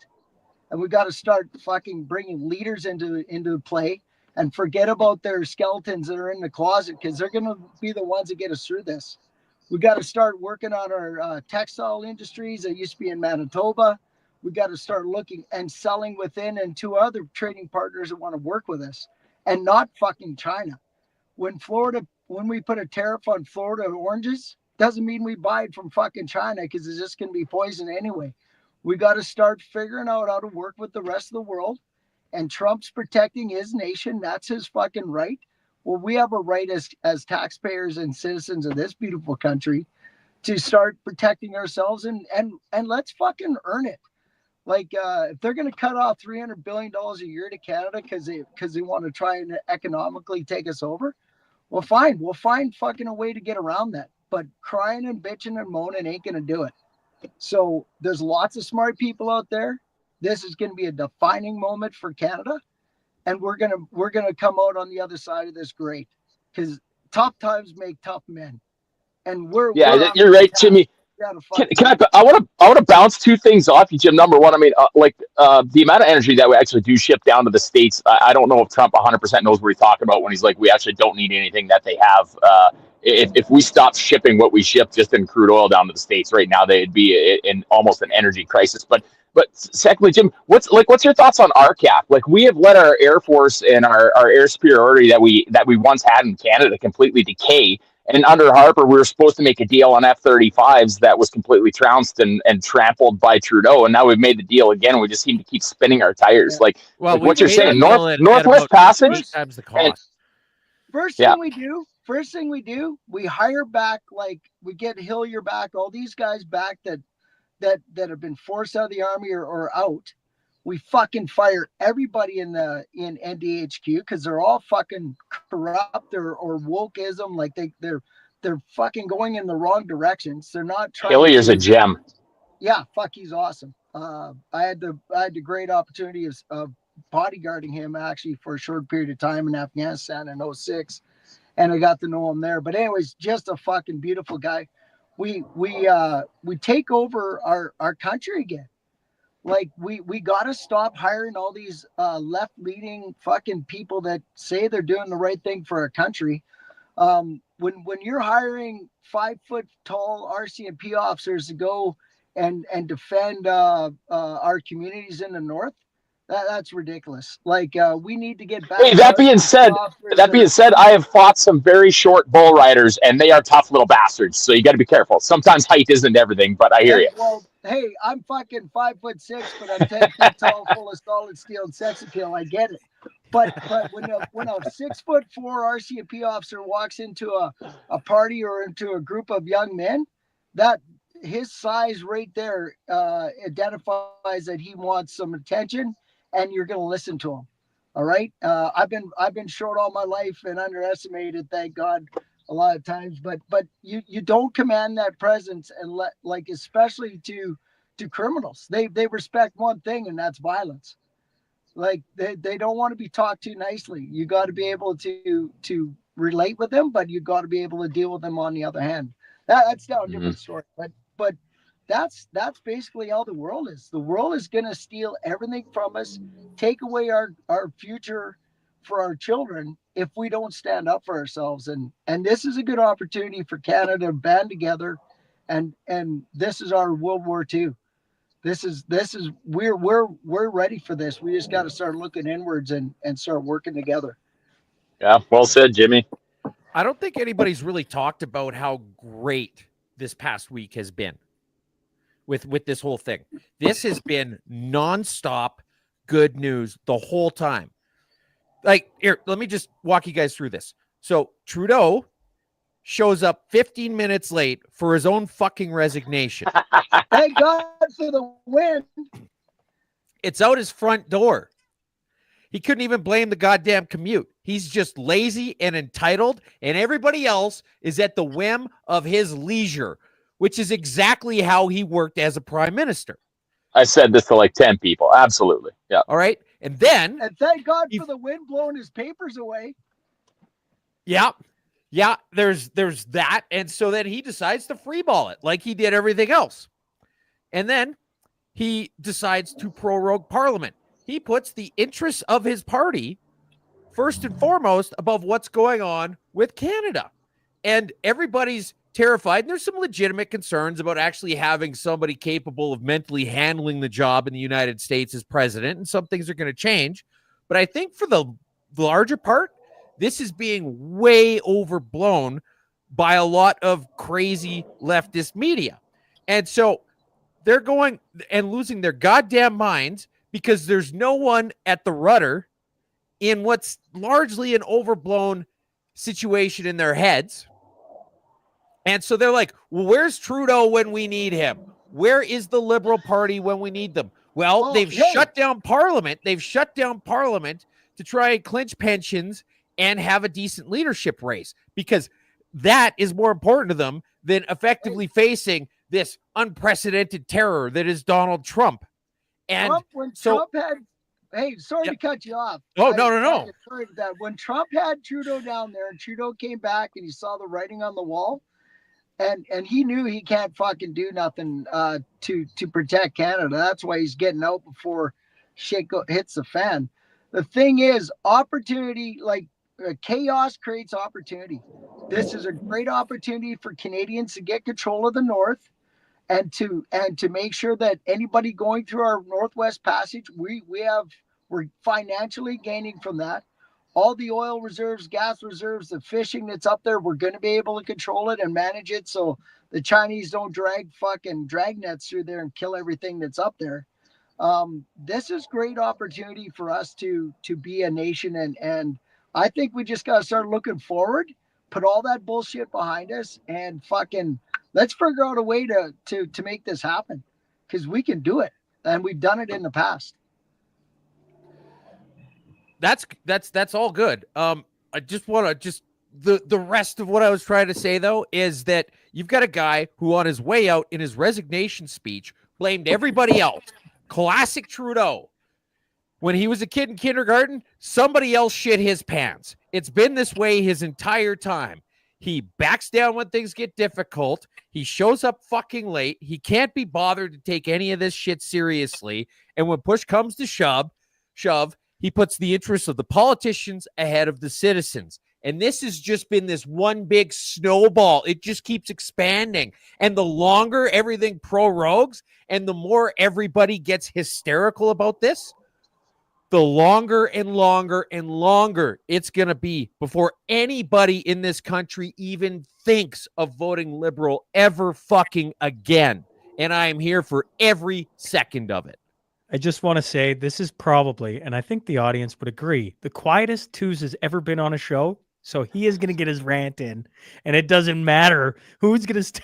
And we got to start fucking bringing leaders into play and forget about their skeletons that are in the closet, because they're going to be the ones that get us through this. We got to start working on our textile industries that used to be in Manitoba. We got to start looking and selling within and to other trading partners that want to work with us, and not fucking China. When we put a tariff on Florida oranges, doesn't mean we buy it from fucking China, because it's just going to be poison anyway. We got to start figuring out how to work with the rest of the world. And Trump's protecting his nation. That's his fucking right. Well, we have a right as taxpayers and citizens of this beautiful country to start protecting ourselves and let's fucking earn it. Like, if they're going to cut off $300 billion a year to Canada because they want to try and economically take us over, well, fine. We'll find fucking a way to get around that. But crying and bitching and moaning ain't going to do it. So there's lots of smart people out there. This is going to be a defining moment for Canada. And we're gonna come out on the other side of this great, because tough times make tough men, and you're right, Jimmy. I want to bounce two things off you, Jim. Number one, I mean, the amount of energy that we actually do ship down to the States. I don't know if Trump 100% knows what he's talking about when he's like, we actually don't need anything that they have. If we stopped shipping what we ship just in crude oil down to the States right now, they'd be in almost an energy crisis. But secondly, Jim, what's your thoughts on RCAP? Like, we have let our Air Force and our air superiority that we once had in Canada completely decay. And under Harper, we were supposed to make a deal on F-35s that was completely trounced and trampled by Trudeau. And now we've made the deal again. We just seem to keep spinning our tires. Yeah. Well, what you're saying, Northwest Northwest Passage, 8 times the cost. First thing we do, we hire back, like, we get Hillier back, all these guys back that have been forced out of the army or out. We fucking fire everybody in NDHQ because they're all fucking corrupt or wokeism. Like they're fucking going in the wrong directions. They're not trying. Hillier's a gem. Yeah, fuck, he's awesome. I had the great opportunity of bodyguarding him actually for a short period of time in Afghanistan in 06, and I got to know him there. But anyways, just a fucking beautiful guy. We take over our country again. Like we got to stop hiring all these left-leaning fucking people that say they're doing the right thing for our country. When you're hiring 5 foot tall RCMP officers to go and defend our communities in the north, that's ridiculous. Like we need to get back. Hey, that being said, I have fought some very short bull riders, and they are tough little bastards. So you got to be careful. Sometimes height isn't everything, but I hear you. Well, hey, I'm fucking 5'6", but I'm 10 feet tall, full of solid steel and sex appeal. I get it. But when a 6'4" RCMP officer walks into a party or into a group of young men, that his size right there identifies that he wants some attention, and you're going to listen to him. All right. I've been short all my life and underestimated, thank God, a lot of times. But you don't command that presence and especially to criminals. They respect one thing, and that's violence. Like they don't want to be talked to nicely. You got to be able to relate with them, but you got to be able to deal with them on the other hand. That's now a different story. But that's basically how the world is. The world is going to steal everything from us, take away our future for our children if we don't stand up for ourselves. And this is a good opportunity for Canada to band together, and this is our World War II. We're ready for this. We just got to start looking inwards and start working together. Yeah, well said, Jimmy. I don't think anybody's really talked about how great this past week has been with this whole thing. This has been nonstop good news the whole time. Like, here, let me just walk you guys through this. So Trudeau shows up 15 minutes late for his own fucking resignation. Thank God for the win. It's out his front door. He couldn't even blame the goddamn commute. He's just lazy and entitled, and everybody else is at the whim of his leisure, which is exactly how he worked as a prime minister. I said this to like 10 people. Absolutely. Yeah. All right. And then. And thank God for the wind blowing his papers away. Yeah. Yeah. There's that. And so then he decides to freeball it like he did everything else. And then he decides to prorogue Parliament. He puts the interests of his party first and foremost above what's going on with Canada. And everybody's terrified. And there's some legitimate concerns about actually having somebody capable of mentally handling the job in the United States as president. And some things are going to change. But I think for the larger part, this is being way overblown by a lot of crazy leftist media. And so they're going and losing their goddamn minds because there's no one at the rudder in what's largely an overblown situation in their heads. And so they're like, well, where's Trudeau when we need him? Where is the Liberal Party when we need them? Well, they've shut down Parliament. They've shut down Parliament to try and clinch pensions and have a decent leadership race, because that is more important to them than effectively facing this unprecedented terror that is Donald Trump. And Trump had, hey, sorry to cut you off. Oh, no. When Trump had Trudeau down there and Trudeau came back and he saw the writing on the wall, and he knew he can't fucking do nothing to protect Canada. That's why he's getting out before shit hits the fan. The thing is, opportunity, like chaos creates opportunity. This is a great opportunity for Canadians to get control of the North, and to make sure that anybody going through our Northwest Passage, we're financially gaining from that. All the oil reserves, gas reserves, the fishing that's up there, we're going to be able to control it and manage it so the Chinese don't drag fucking drag nets through there and kill everything that's up there. This is great opportunity for us to be a nation, and I think we just got to start looking forward, put all that bullshit behind us, and fucking let's figure out a way to make this happen, because we can do it, and we've done it in the past. That's all good. I just want to the rest of what I was trying to say though is that you've got a guy who on his way out in his resignation speech blamed everybody else. Classic Trudeau. When he was a kid in kindergarten, somebody else shit his pants. It's been this way his entire time. He backs down when things get difficult. He shows up fucking late. He can't be bothered to take any of this shit seriously. And when push comes to shove, he puts the interests of the politicians ahead of the citizens. And this has just been this one big snowball. It just keeps expanding. And the longer everything prorogues and the more everybody gets hysterical about this, the longer and longer and longer it's going to be before anybody in this country even thinks of voting Liberal ever fucking again. And I am here for every second of it. I just want to say this is probably, and I think the audience would agree, the quietest Twos has ever been on a show. So he is going to get his rant in, and it doesn't matter who's going to stay.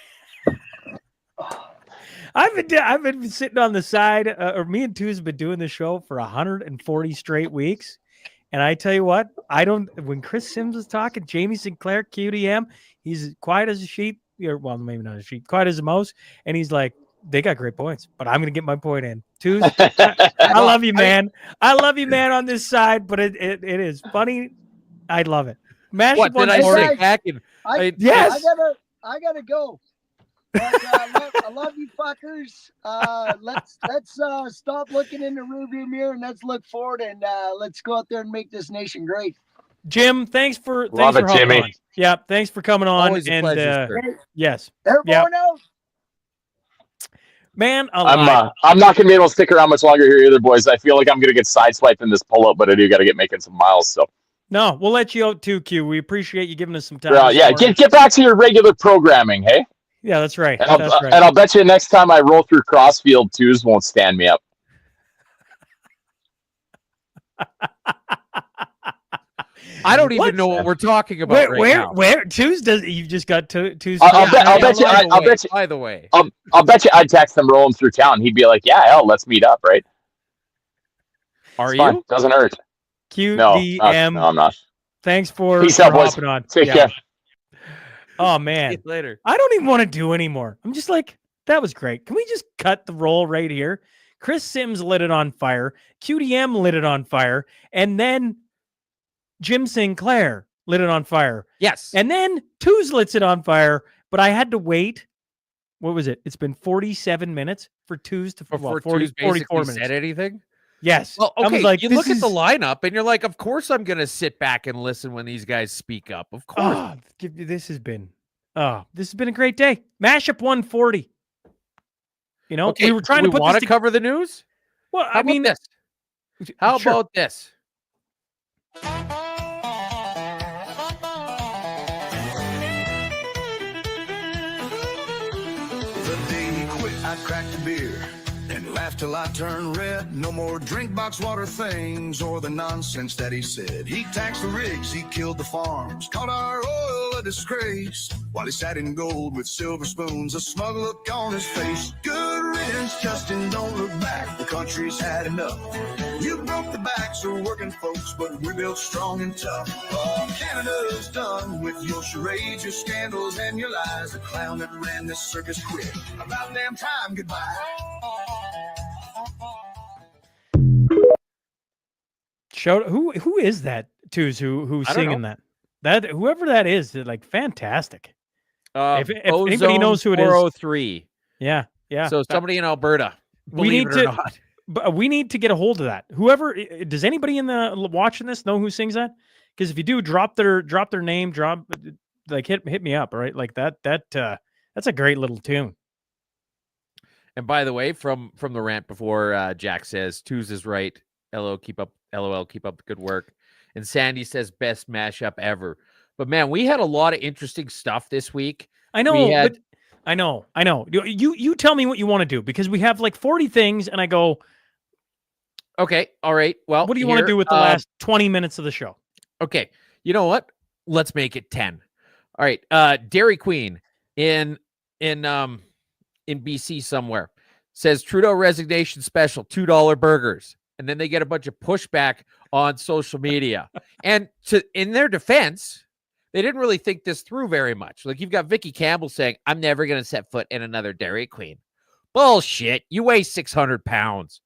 I've been sitting on the side, or me and Twos have been doing the show for 140 straight weeks. And I tell you what, when Kris Sims was talking, Jamie Sinclair, QDM, he's quiet as a sheep, well, maybe not a sheep, quiet as a mouse. And he's like, they got great points, but I'm going to get my point in. Twos, I love you, man. I love you, man, on this side, but it is funny. I love it. Mashup what did I say? Yes. I gotta go. But, I love you fuckers. Let's stop looking in the rearview mirror and let's look forward and let's go out there and make this nation great. Jim, thanks for Jimmy. on. Yeah, thanks for coming on. Always a pleasure, yes, everyone else. Man, I'm not gonna be able to stick around much longer here either, boys. I feel like I'm gonna get sideswiped in this pull-up, but I do got to get making some miles. So. No, we'll let you out too, Q. We appreciate you giving us some time. Yeah, get back to your regular programming, hey? Yeah, that's right. And I'll bet you next time I roll through Crossfield, Twos won't stand me up. I don't even know what we're talking about now. Where Twos does you just got Twos? I'll bet you. By the way, I'll bet you I'd text him rolling through town. He'd be like, "Yeah, hell, let's meet up, right?" Are it's you? Fine. Doesn't hurt. QDM. No, I'm not. Thanks for Peace out, boys. hopping on. Take care. Oh man, later. I don't even want to do anymore. I'm just like, that was great. Can we just cut the roll right here? Kris Sims lit it on fire. QDM lit it on fire, and then Jim Sinclair lit it on fire. Yes, and then Twos lits it on fire. But I had to wait. What was it? It's been 47 minutes for Twos to before 44 minutes. Said anything? Yes. Well, okay. I was like, you look at the lineup and you're like, of course I'm going to sit back and listen when these guys speak up. Of course. This has been a great day. Mashup 140. You know, okay, we were trying to put want to cover the news. Well, How about this? How about this? I cracked a beer and laughed till I turned red. No more drink box water things or the nonsense that he said. He taxed the rigs, he killed the farms, called our oil a disgrace. While he sat in gold with silver spoons, a smug look on his face. Good riddance, Justin, don't look back. The country's had enough. You broke the backs of working folks, but we're built strong and tough. Oh, Canada's done with your charades, your scandals, and your lies. The clown that ran this circus quit. About damn time, goodbye. Who is that? Twos who's singing that? That whoever that is, like fantastic. If anybody knows who it is, 403. Yeah. So somebody in Alberta. We need to get a hold of that. Whoever does anybody in the watching this know who sings that? Because if you do, drop their name, hit me up, all right? Like that's a great little tune. And by the way, from the rant before, Jack says Twos is right. LOL, keep up the good work. And Sandy says best mashup ever. But man, we had a lot of interesting stuff this week. I know, I know. You tell me what you want to do because we have like 40 things, and I go, okay, all right. Well, what do you want to do with the last 20 minutes of the show? Okay, you know what? Let's make it 10. All right, Dairy Queen in BC somewhere says Trudeau resignation special $2 burgers, and then they get a bunch of pushback on social media. And in their defense, they didn't really think this through very much. Like, you've got Vicky Campbell saying, I'm never going to set foot in another Dairy Queen. Bullshit. You weigh 600 pounds.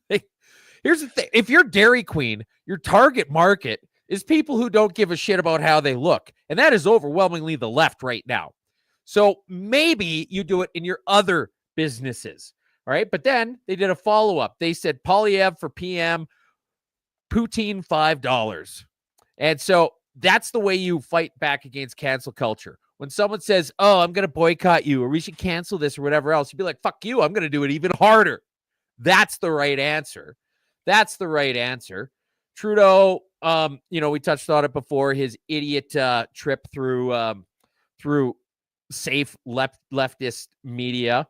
Here's the thing. If you're Dairy Queen, your target market is people who don't give a shit about how they look. And that is overwhelmingly the left right now. So maybe you do it in your other businesses. All right. But then they did a follow-up. They said Polyev for PM, poutine $5. And so that's the way you fight back against cancel culture. When someone says, oh, I'm going to boycott you, or we should cancel this, or whatever else, you'd be like, fuck you. I'm going to do it even harder. That's the right answer. That's the right answer. Trudeau, we touched on it before, his idiot trip through safe leftist media.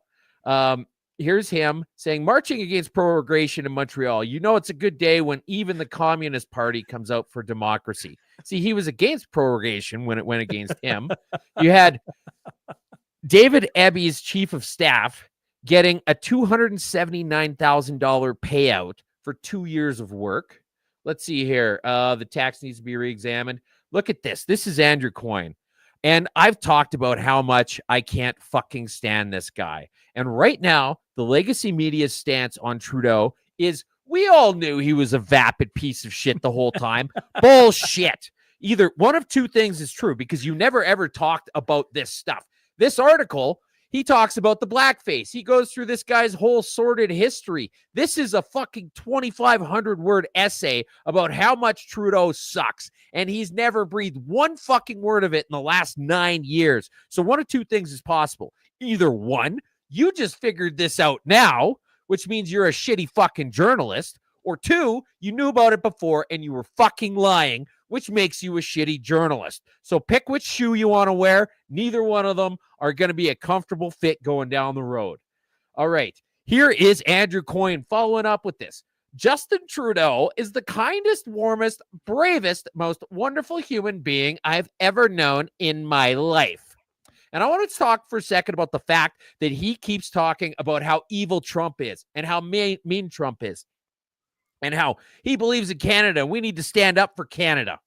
Here's him saying, marching against pro-immigration in Montreal. You know, it's a good day when even the Communist Party comes out for democracy. See, he was against pro-immigration when it went against him. You had David Ebby's chief of staff getting a $279,000 payout for 2 years of work. Let's see here. The tax needs to be reexamined. Look at this. This is Andrew Coyne. And I've talked about how much I can't fucking stand this guy. And right now, the legacy media's stance on Trudeau is, we all knew he was a vapid piece of shit the whole time. Bullshit. Either one of two things is true, because you never ever talked about this stuff. This article, he talks about the blackface. He goes through this guy's whole sordid history. This is a fucking 2,500 word essay about how much Trudeau sucks. And he's never breathed one fucking word of it in the last 9 years. So one of two things is possible. Either one, you just figured this out now, which means you're a shitty fucking journalist. Or two, you knew about it before and you were fucking lying, which makes you a shitty journalist. So pick which shoe you want to wear. Neither one of them are going to be a comfortable fit going down the road. All right. Here is Andrew Coyne following up with this. Justin Trudeau is the kindest, warmest, bravest, most wonderful human being I've ever known in my life. And I want to talk for a second about the fact that he keeps talking about how evil Trump is and how mean Trump is and how he believes in Canada. We need to stand up for Canada.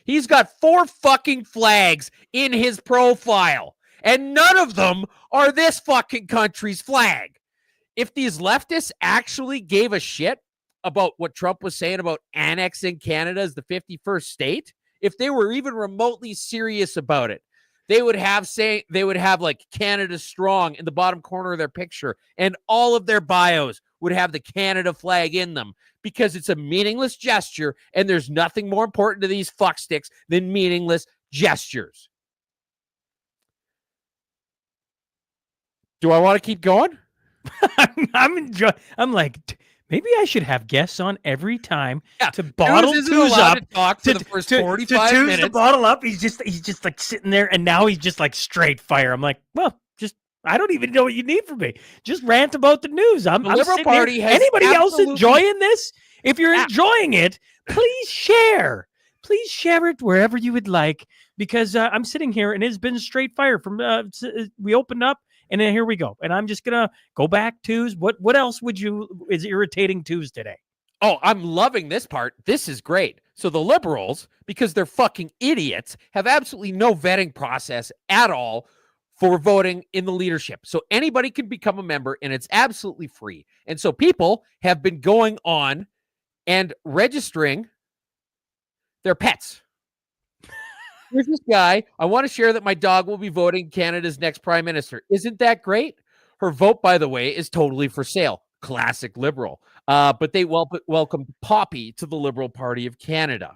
He's got 4 fucking flags in his profile, and none of them are this fucking country's flag. If these leftists actually gave a shit about what Trump was saying about annexing Canada as the 51st state, if they were even remotely serious about it, they would have like Canada Strong in the bottom corner of their picture, and all of their bios would have the Canada flag in them, because it's a meaningless gesture, and there's nothing more important to these fucksticks than meaningless gestures. Do I want to keep going? I'm enjoying. I'm like, maybe I should have guests on every time to bottle Tooze up. To talk for the first 45 to minutes. The bottle up. He's just like sitting there, and now he's just like straight fire. I'm like, well, I don't even know what you need from me. Just rant about the news. I'm Liberal Party here. has Anybody else enjoying this? If you're enjoying it, please share. Please share it wherever you would like, because I'm sitting here and it's been straight fire from we opened up and then here we go. And I'm just gonna go back to what else is irritating Tues today? Oh, I'm loving this part. This is great. So the Liberals, because they're fucking idiots, have absolutely no vetting process at all for voting in the leadership. So anybody can become a member, and it's absolutely free. And so people have been going on and registering their pets. Here's this guy. I want to share that my dog will be voting Canada's next prime minister. Isn't that great? Her vote, by the way, is totally for sale. Classic Liberal. But they welcomed Poppy to the Liberal Party of Canada.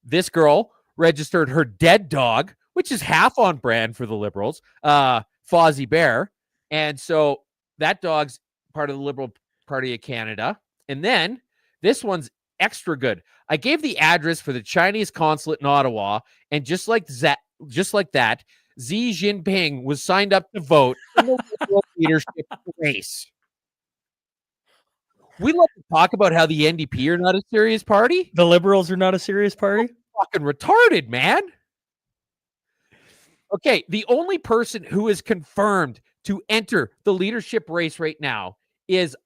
This girl registered her dead dog, which is half on brand for the Liberals, Fozzie Bear. And so that dog's part of the Liberal Party of Canada. And then this one's extra good. I gave the address for the Chinese consulate in Ottawa, and just like that, Xi Jinping was signed up to vote in the Liberal leadership race. We love to talk about how the NDP are not a serious party. The Liberals are not a serious party? Fucking retarded, man. Okay, the only person who is confirmed to enter the leadership race right now is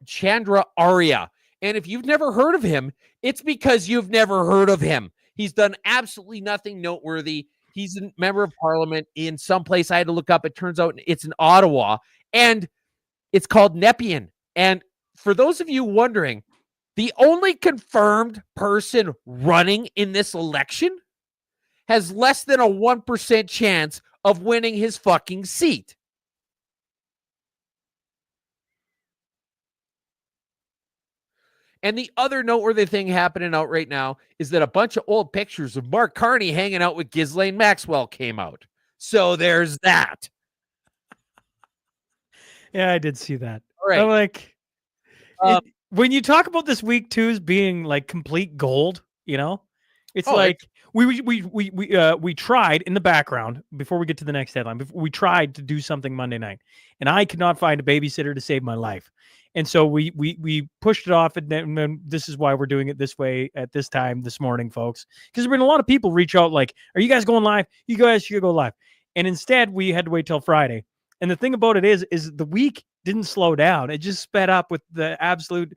Chandra Arya. And if you've never heard of him, it's because you've never heard of him. He's done absolutely nothing noteworthy. He's a member of parliament in some place I had to look up. It turns out it's in Ottawa, and it's called Nepean. And for those of you wondering, the only confirmed person running in this election has less than a 1% chance of winning his fucking seat. And the other noteworthy thing happening out right now is that a bunch of old pictures of Mark Carney hanging out with Ghislaine Maxwell came out. So there's that. Yeah, I did see that. All right. I'm like, when you talk about this week too as being like complete gold, you know, it's we tried in the background before we get to the next headline. We tried to do something Monday night, and I could not find a babysitter to save my life. And so we pushed it off, and then this is why we're doing it this way at this time this morning, folks. Because there's been a lot of people reach out like, "Are you guys going live? You guys should go live." And instead, we had to wait till Friday. And the thing about it is the week didn't slow down; it just sped up with the absolute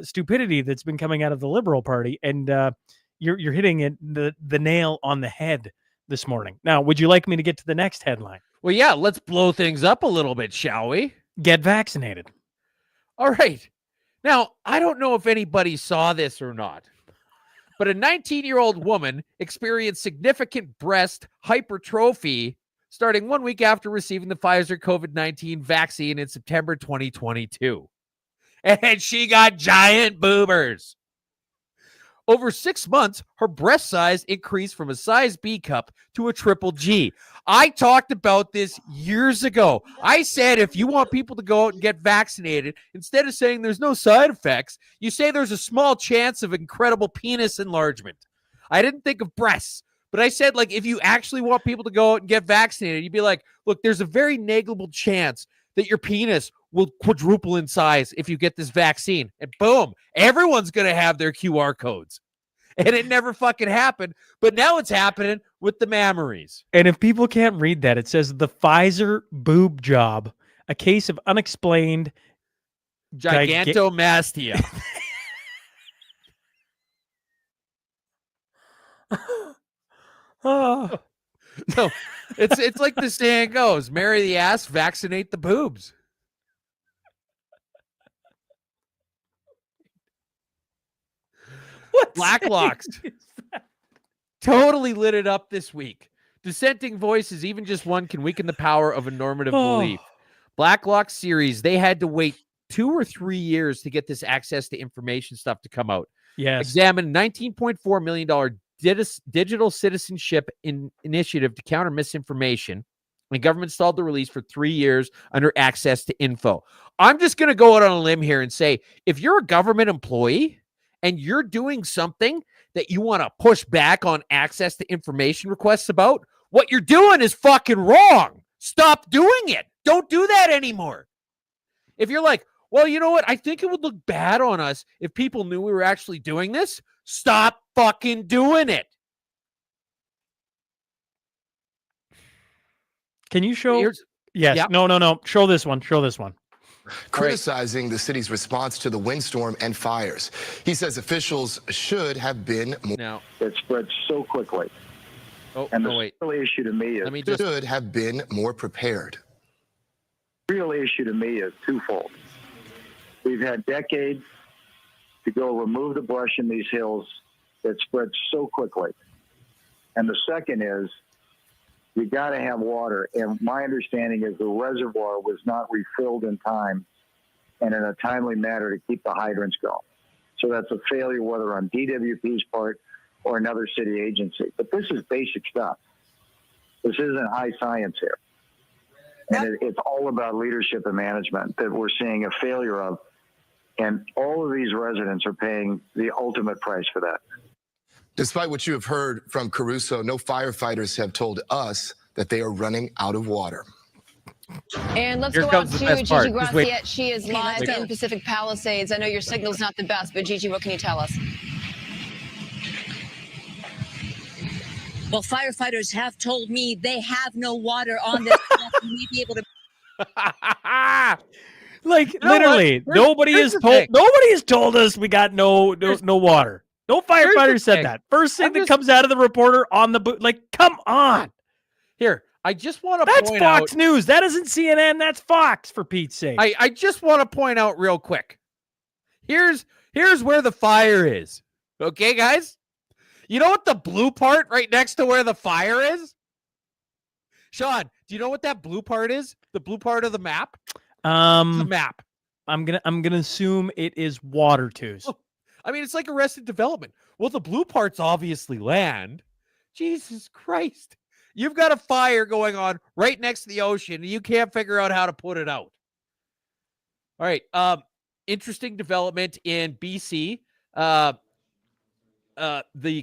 stupidity that's been coming out of the Liberal Party. And you're hitting it the nail on the head this morning. Now, would you like me to get to the next headline? Well, yeah, let's blow things up a little bit, shall we? Get vaccinated. All right. Now, I don't know if anybody saw this or not, but a 19-year-old woman experienced significant breast hypertrophy starting 1 week after receiving the Pfizer COVID-19 vaccine in September 2022. And she got giant boobers. Over 6 months, her breast size increased from a size B cup to a triple G. I talked about this years ago. I said if you want people to go out and get vaccinated, instead of saying there's no side effects, you say there's a small chance of incredible penis enlargement. I didn't think of breasts, but I said, like, if you actually want people to go out and get vaccinated, you'd be like, look, there's a very negligible chance that your penis will quadruple in size if you get this vaccine. And boom, everyone's going to have their QR codes. And it never fucking happened. But now it's happening with the mammaries. And if people can't read that, it says the Pfizer boob job, a case of unexplained gigantomastia. Oh. No, it's like the saying goes, marry the ass, vaccinate the boobs. What Blacklocks totally lit it up this week. Dissenting voices, even just one, can weaken the power of a normative belief. Blacklock series, they had to wait 2 or 3 years to get this access to information stuff to come out. Yes. Examine $19.4 million digital citizenship initiative to counter misinformation. The government stalled the release for 3 years under access to info. I'm just going to go out on a limb here and say, if you're a government employee and you're doing something that you want to push back on access to information requests about, what you're doing is fucking wrong. Stop doing it. Don't do that anymore. If you're like, well, you know what? I think it would look bad on us if people knew we were actually doing this. Stop fucking doing it. Can you show? Yes. Yep. No. Show this one. Criticizing the city's response to the windstorm and fires. He says officials should have been more. Now, it spread so quickly. Oh, and no, the wait. real issue to me is should have been more prepared. The real issue to me is twofold. We've had decades to go remove the brush in these hills that spread so quickly. And the second is you got to have water. And my understanding is the reservoir was not refilled in time and in a timely manner to keep the hydrants going. So that's a failure, whether on DWP's part or another city agency. But this is basic stuff. This isn't high science here. And it's all about leadership and management that we're seeing a failure of. And all of these residents are paying the ultimate price for that. Despite what you have heard from Caruso, no firefighters have told us that they are running out of water. And let's Here go out comes the to best Gigi part. Just wait. Gracia. She is live in Pacific Palisades. I know your signal's not the best, but Gigi, what can you tell us? Well, firefighters have told me they have no water on this. We may be able to. Like know what? literally, nobody here's has the thing. told us we got no water. No firefighter said thing. that. First thing I'm that just- comes out of the reporter on the boot. Like, come on. Here, I just want to That's point Fox out. News. That isn't CNN. That's Fox, for Pete's sake. I just want to point out real quick. Here's where the fire is. Okay, guys? You know what the blue part right next to where the fire is? Sean, do you know what that blue part is? The blue part of the map? The map. I'm gonna assume it is water twos. I mean, it's like Arrested Development. Well, the blue part's obviously land. Jesus Christ. You've got a fire going on right next to the ocean, and you can't figure out how to put it out. All right. Interesting development in BC. The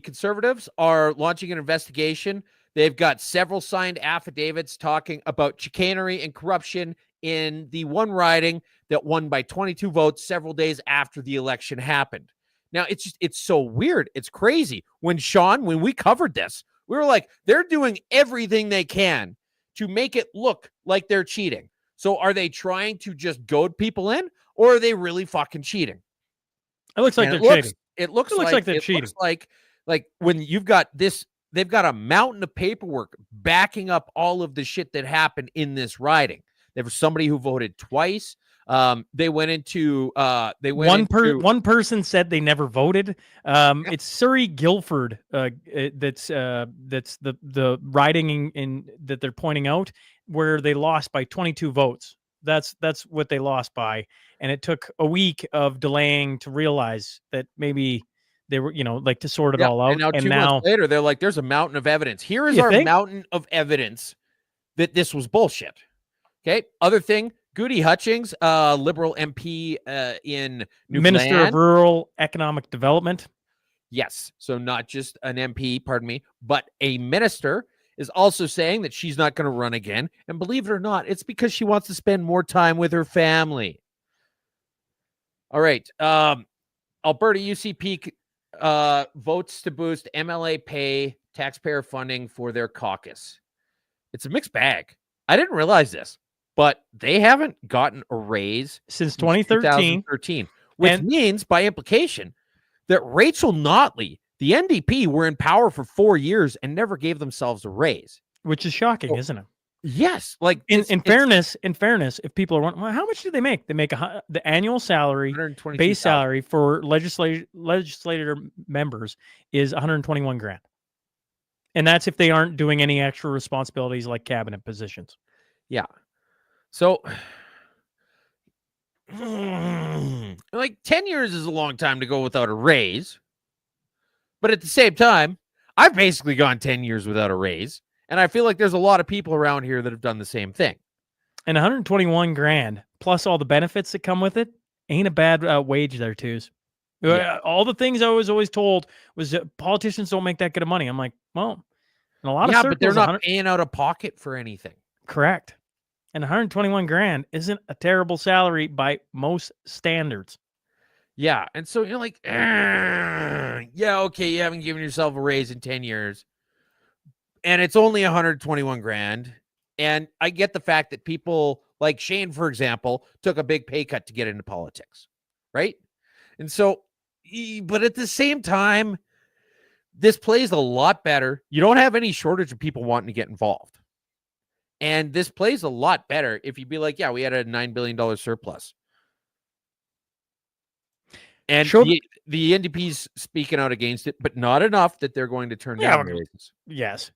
Conservatives are launching an investigation. They've got several signed affidavits talking about chicanery and corruption in the one riding that won by 22 votes several days after the election happened. Now, it's so weird. It's crazy. When we covered this, we were like, they're doing everything they can to make it look like they're cheating. So are they trying to just goad people in, or are they really fucking cheating? It looks like they're cheating. It looks like they're cheating. Like when you've got this, they've got a mountain of paperwork backing up all of the shit that happened in this riding. There was somebody who voted twice. They went into one person said they never voted. It's Surrey Guildford that's the riding in that they're pointing out where they lost by 22 votes. That's what they lost by, and it took a week of delaying to realize that maybe they were, like to sort it all out. And now 2 months later, they're like, "There's a mountain of evidence. Here is our mountain of evidence that this was bullshit." Okay. Other thing, Goody Hutchings, Liberal MP in Newfoundland. Minister of Rural Economic Development. Yes. So not just an MP, pardon me, but a minister is also saying that she's not going to run again. And believe it or not, it's because she wants to spend more time with her family. All right. Alberta UCP votes to boost MLA pay, taxpayer funding for their caucus. It's a mixed bag. I didn't realize this, but they haven't gotten a raise since 2013, which means by implication that Rachel Notley, the NDP, were in power for 4 years and never gave themselves a raise, which is shocking, isn't it? Yes. Like in fairness, if people are wondering, well, how much do they make? They make the annual salary, base salary for legislator members is $121,000, and that's if they aren't doing any extra responsibilities like cabinet positions. Yeah. So, like 10 years is a long time to go without a raise. But at the same time, I've basically gone 10 years without a raise. And I feel like there's a lot of people around here that have done the same thing. And $121,000 plus all the benefits that come with it ain't a bad wage there, twos. Yeah. All the things I was always told was that politicians don't make that good of money. I'm like, well, in a lot of circles, but they're not paying out of pocket for anything. Correct. And $121,000 isn't a terrible salary by most standards. Yeah. And so you're like, yeah, okay, you haven't given yourself a raise in 10 years. And it's only $121,000. And I get the fact that people like Shane, for example, took a big pay cut to get into politics. Right. And so, but at the same time, this plays a lot better. You don't have any shortage of people wanting to get involved. And this plays a lot better if you'd be like, yeah, we had a $9 billion surplus. And the NDP's speaking out against it, but not enough that they're going to turn down raises. Yes.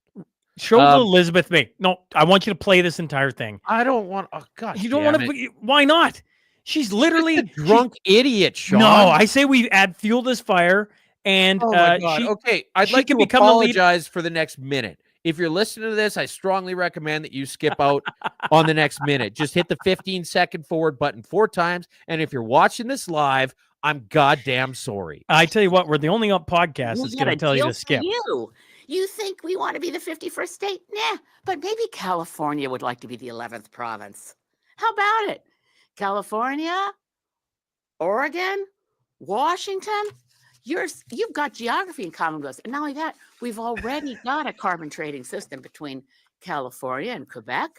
Show the Elizabeth me. No, I want you to play this entire thing. I don't want. Oh God, you don't want to. Why not? She's literally a drunk idiot, Sean. No, I say we add fuel to this fire, and oh my God. Okay, I'd like to apologize for the next minute. If you're listening to this, I strongly recommend that you skip out on the next minute. Just hit the 15-second forward button 4 times. And if you're watching this live, I'm goddamn sorry. I tell you what, we're the only podcast that's going to tell you to skip. You think we want to be the 51st state? Nah, but maybe California would like to be the 11th province. How about it? California, Oregon, Washington. You've got geography in common with us. And not only that, we've already got a carbon trading system between California and Quebec.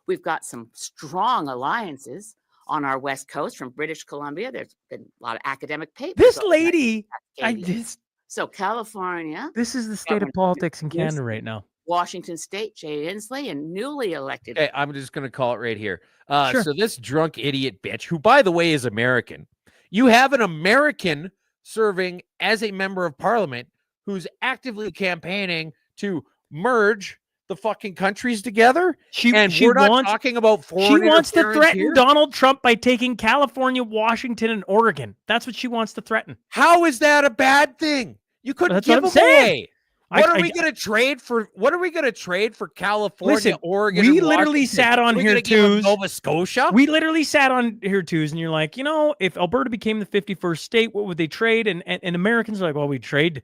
We've got some strong alliances on our West Coast from British Columbia. There's been a lot of academic papers. This on that. lady, So California. this is the state of politics in Canada right now. Washington State, Jay Inslee, and newly elected. Okay, I'm just going to call it right here. Sure. So this drunk idiot bitch, who, by the way, is American. You have an American serving as a member of parliament who's actively campaigning to merge the fucking countries together. We're not talking about foreign She wants to interference threaten here? Donald Trump by taking California, Washington, and Oregon. That's what she wants to threaten. How is that a bad thing? You couldn't That's give what them I'm saying. away. What are we going to trade for? What are we going to trade for California, Listen, Oregon? we and literally Washington? sat on Are we here gonna give them twos. Nova Scotia. We literally sat on here twos, and you're like, if Alberta became the 51st state, what would they trade? And Americans are like, well, we trade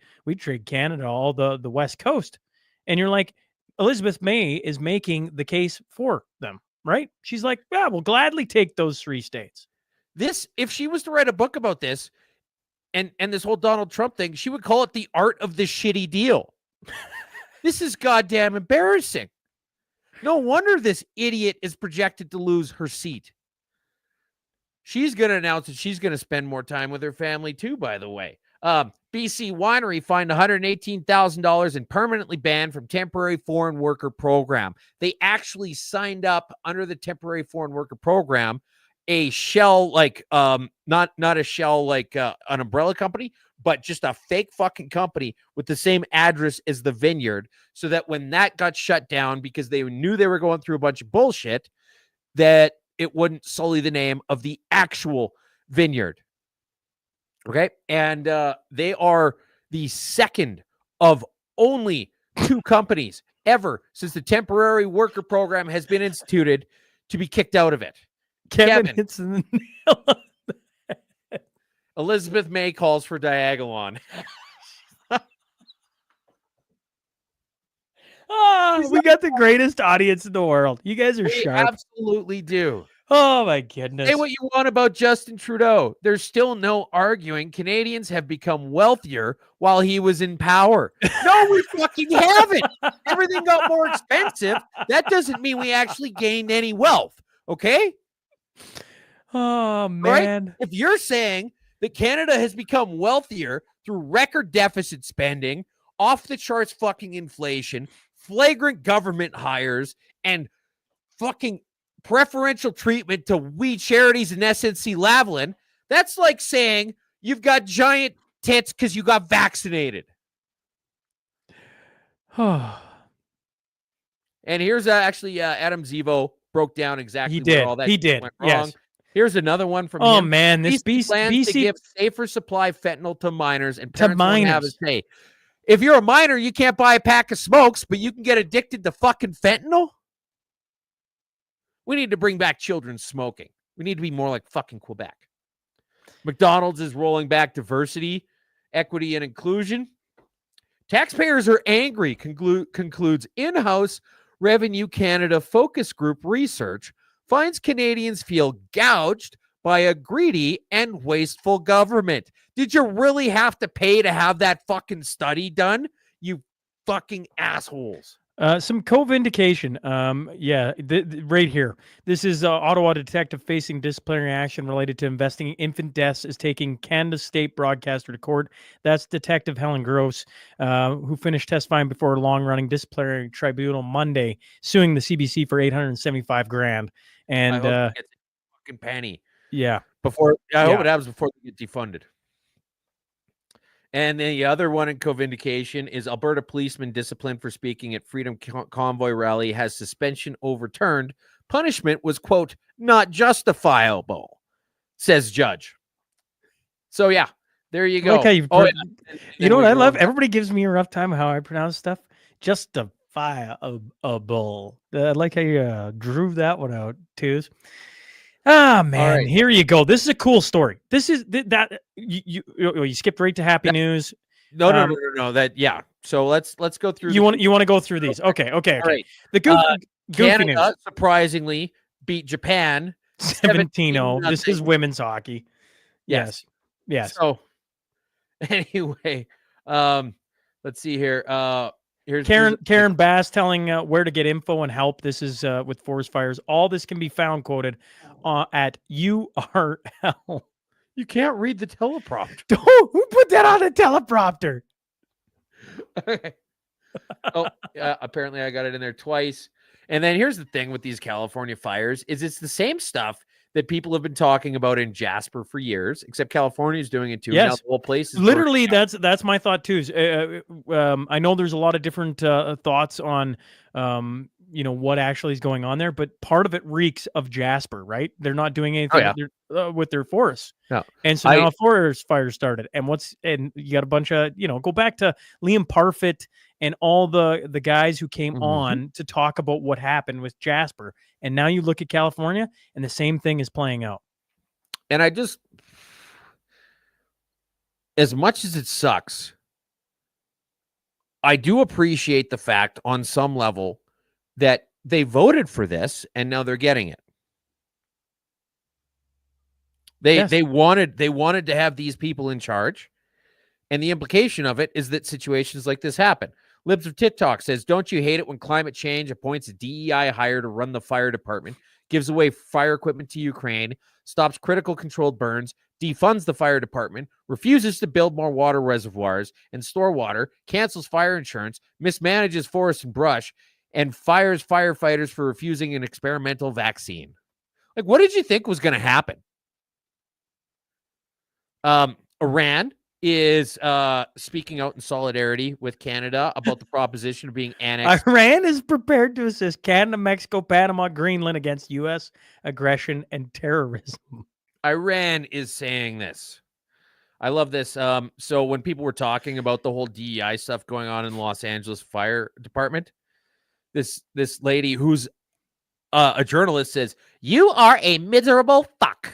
Canada, all the West Coast. And you're like, Elizabeth May is making the case for them, right? She's like, yeah, we'll gladly take those 3 states. This, if she was to write a book about this, and this whole Donald Trump thing, she would call it the art of the shitty deal. This is goddamn embarrassing. No wonder this idiot is projected to lose her seat. She's going to announce that she's going to spend more time with her family too, by the way. BC Winery fined $118,000 and permanently banned from temporary foreign worker program. They actually signed up under the temporary foreign worker program a shell, like not a shell like an umbrella company, but just a fake fucking company with the same address as the vineyard, so that when that got shut down because they knew they were going through a bunch of bullshit, that it wouldn't sully the name of the actual vineyard. Okay. And they are the second of only 2 companies ever since the temporary worker program has been instituted to be kicked out of it. Kevin hits the nail. Elizabeth May calls for Diagolon. We got the greatest audience in the world. You guys are We sharp. absolutely do. Oh my goodness. Say what you want about Justin Trudeau. There's still no arguing Canadians have become wealthier while he was in power. No, we fucking haven't. Everything got more expensive. That doesn't mean we actually gained any wealth. Okay? Oh man. Right? If you're saying that Canada has become wealthier through record deficit spending, off the charts fucking inflation, flagrant government hires, and fucking preferential treatment to we charities and SNC Lavalin, that's like saying you've got giant tits because you got vaccinated. And here's actually Adam Zivo broke down exactly where all that went wrong. Yes. Here's another one from Oh him. man, this plans to BC give safer supply fentanyl to minors, and To parents won't have a minors. say. If you're a minor, you can't buy a pack of smokes, but you can get addicted to fucking fentanyl. We need to bring back children's smoking. We need to be more like fucking Quebec. McDonald's is rolling back diversity, equity, and inclusion. Taxpayers are angry, concludes in-house Revenue Canada focus group research finds Canadians feel gouged by a greedy and wasteful government. Did you really have to pay to have that fucking study done? You fucking assholes. Some co-vindication. Yeah, right here. This is Ottawa detective facing disciplinary action related to investing in infant deaths is taking Canada State broadcaster to court. That's Detective Helen Gross, who finished testifying before a long-running disciplinary tribunal Monday, suing the CBC for $875,000. And I hope it gets a fucking penny. Yeah, I hope it happens before they get defunded. And then the other one in co-vindication is Alberta policeman disciplined for speaking at Freedom Convoy rally has suspension overturned. Punishment was, quote, not justifiable, says judge. So, yeah, there you go. I like how you you know what I love? Everybody gives me a rough time how I pronounce stuff. Justifiable. I like how you drew that one out, twos. Ah, man, right. Here you go. This is a cool story. This is that you skipped right to happy news. No. That So let's go through. You want to go through these? Okay. All right. The goofy Canada news. surprisingly beat Japan 17-0. This is women's hockey. Yes. So anyway, let's see here. Karen Bass telling where to get info and help. This is with forest fires. All this can be found quoted at URL. You can't read the teleprompter. Who put that on a teleprompter? Apparently I got it in there twice. And then here's the thing with these California fires is it's the same stuff that people have been talking about in Jasper for years, except California is doing it too. Yes. Now the whole place is literally that's my thought too. I know there's a lot of different thoughts on what actually is going on there, but part of it reeks of Jasper, right? They're not doing anything with their forests. No. And so now a forest fire started. And you got a bunch of, go back to Liam Parfit and all the guys who came on to talk about what happened with Jasper. And now you look at California and the same thing is playing out. And as much as it sucks, I do appreciate the fact on some level that they voted for this and now they're getting it. They wanted to have these people in charge. And the implication of it is that situations like this happen. Libs of TikTok says, don't you hate it when climate change appoints a DEI hire to run the fire department, gives away fire equipment to Ukraine, stops critical controlled burns, defunds the fire department, refuses to build more water reservoirs and store water, cancels fire insurance, mismanages forests and brush, and fires firefighters for refusing an experimental vaccine? Like, what did you think was going to happen? Iran is speaking out in solidarity with Canada about the proposition of being annexed. Iran is prepared to assist Canada, Mexico, Panama, Greenland against U.S. aggression and terrorism. Iran is saying this. I love this. So when people were talking about the whole DEI stuff going on in Los Angeles Fire Department, this lady who's a journalist says, "You are a miserable fuck."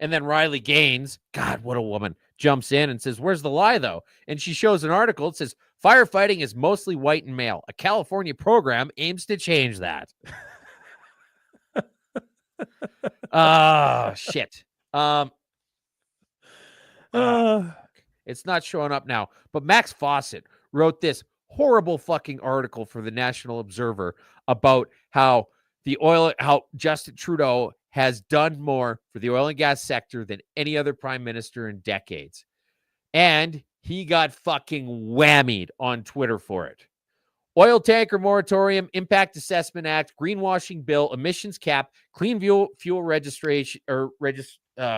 And then Riley Gaines, God, what a woman, jumps in and says, "Where's the lie, though?" And she shows an article. It says, "Firefighting is mostly white and male. A California program aims to change that." Shit. It's not showing up now. But Max Fawcett wrote this horrible fucking article for the National Observer about how Justin Trudeau has done more for the oil and gas sector than any other prime minister in decades. And he got fucking whammied on Twitter for it. Oil tanker moratorium, impact assessment act, greenwashing bill, emissions cap, clean fuel registration or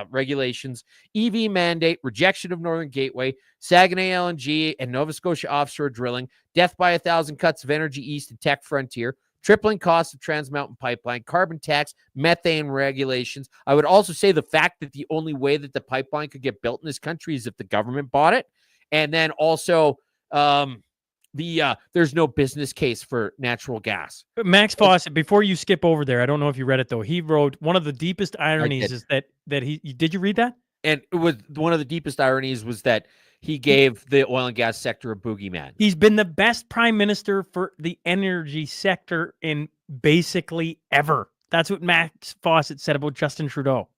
regulations, EV mandate, rejection of Northern Gateway, Saguenay LNG and Nova Scotia offshore drilling, death by 1,000 cuts of energy east and tech frontier, tripling costs of Trans Mountain Pipeline, carbon tax, methane regulations. I would also say the fact that the only way that the pipeline could get built in this country is if the government bought it. And then also there's no business case for natural gas. Max Fawcett, before you skip over there, I don't know if you read it, though. He wrote one of the deepest ironies is that he did you read that? And it was one of the deepest ironies was that he gave the oil and gas sector a boogeyman. He's been the best prime minister for the energy sector in basically ever. That's what Max Fawcett said about Justin Trudeau.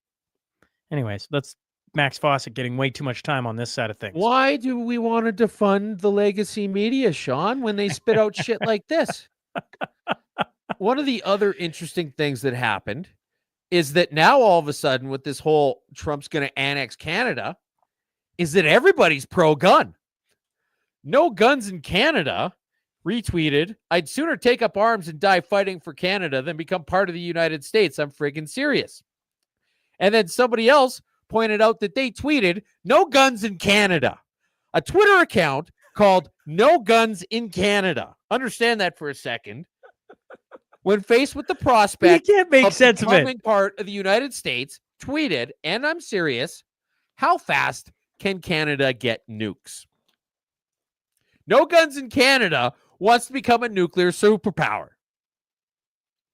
Anyways, that's Max Fawcett getting way too much time on this side of things. Why do we want to defund the legacy media, Sean, when they spit out shit like this? One of the other interesting things that happened is that now all of a sudden with this whole Trump's going to annex Canada is that everybody's pro-gun. No guns in Canada retweeted, "I'd sooner take up arms and die fighting for Canada than become part of the United States. I'm friggin' serious." And then somebody else pointed out that they tweeted, "No guns in Canada." A Twitter account called "No Guns in Canada." Understand that for a second. When faced with the prospect of becoming part of the United States, tweeted, and I'm serious, "How fast can Canada get nukes?" No Guns in Canada wants to become a nuclear superpower.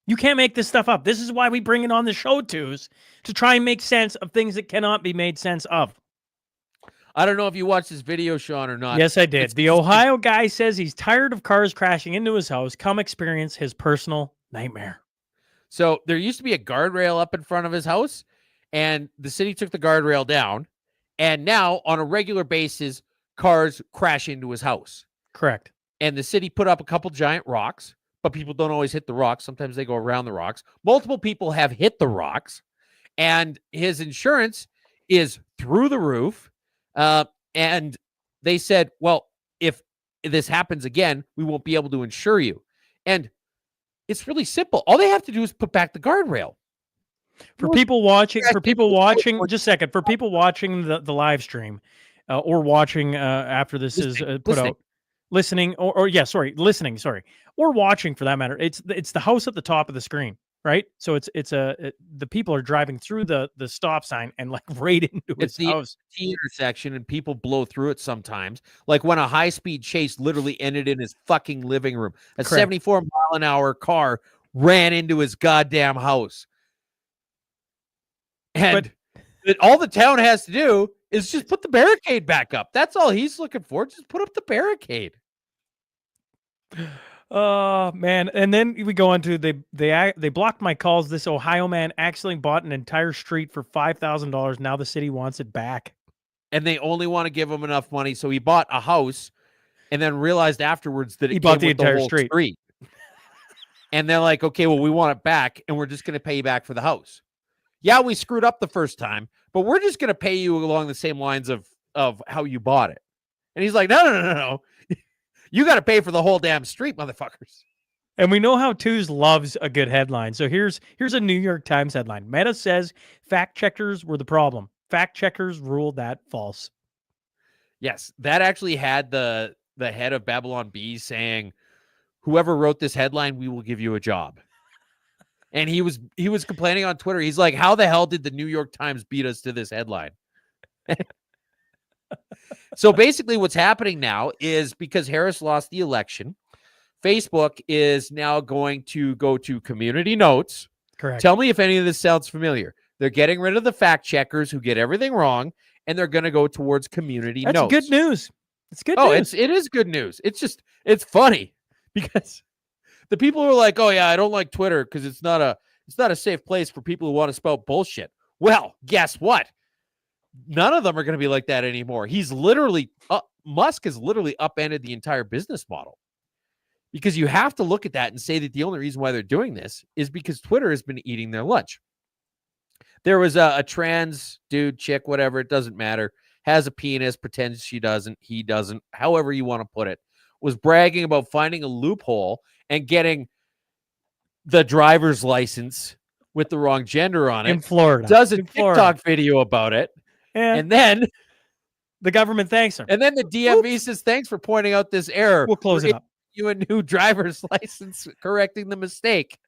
You can't make this stuff up. This is why we bring it on the show, Twos, to try and make sense of things that cannot be made sense of. I don't know if you watched this video, Sean, or not. Yes, I did. The Ohio guy says he's tired of cars crashing into his house. Come experience his personal nightmare. So there used to be a guardrail up in front of his house, and the city took the guardrail down. And now, on a regular basis, cars crash into his house. Correct. and the city put up a couple giant rocks, but people don't always hit the rocks. Sometimes they go around the rocks. Multiple people have hit the rocks, and his insurance is through the roof. And they said, well, if this happens again, we won't be able to insure you. And it's really simple. All they have to do is put back the guardrail. For people watching, just a second, for people watching the live stream or watching after this is put out, listening, listening, or watching for that matter, it's the house at the top of the screen, right? So the people are driving through the stop sign and like right into his house. T intersection, and people blow through it sometimes. Like when a high-speed chase literally ended in his fucking living room. A 74-mile-an-hour car ran into his goddamn house. And all the town has to do is just put the barricade back up. That's all he's looking for. Just put up the barricade. Oh man. And then we go on to they blocked my calls. This Ohio man accidentally bought an entire street for $5,000. Now the city wants it back. And they only want to give him enough money. So he bought a house and then realized afterwards that he bought the entire whole street. And they're like, okay, well, we want it back, and we're just going to pay you back for the house. Yeah, we screwed up the first time, but we're just going to pay you along the same lines of how you bought it. And he's like, no. You got to pay for the whole damn street, motherfuckers. And we know how Twos loves a good headline. So here's a New York Times headline. Meta says fact checkers were the problem. Fact checkers ruled that false. Yes, that actually had the head of Babylon Bee saying, whoever wrote this headline, we will give you a job. And he was complaining on Twitter. He's like, how the hell did the New York Times beat us to this headline? So basically what's happening now is because Harris lost the election, Facebook is now going to go to community notes. Correct. Tell me if any of this sounds familiar. They're getting rid of the fact checkers who get everything wrong, and they're going to go towards community notes. That's good news. It's good news. It is good news. It's funny because the people who are like, oh yeah, I don't like Twitter because it's not a safe place for people who want to spout bullshit. Well, guess what? None of them are going to be like that anymore. Musk has literally upended the entire business model, because you have to look at that and say that the only reason why they're doing this is because Twitter has been eating their lunch. There was a trans dude, chick, whatever, it doesn't matter, has a penis, pretends she doesn't, he doesn't, however you want to put it, was bragging about finding a loophole and getting the driver's license with the wrong gender on it. In Florida. Does a TikTok video about it. And then the government thanks her. And then the DMV says, thanks for pointing out this error. We'll close it up. You a new driver's license correcting the mistake.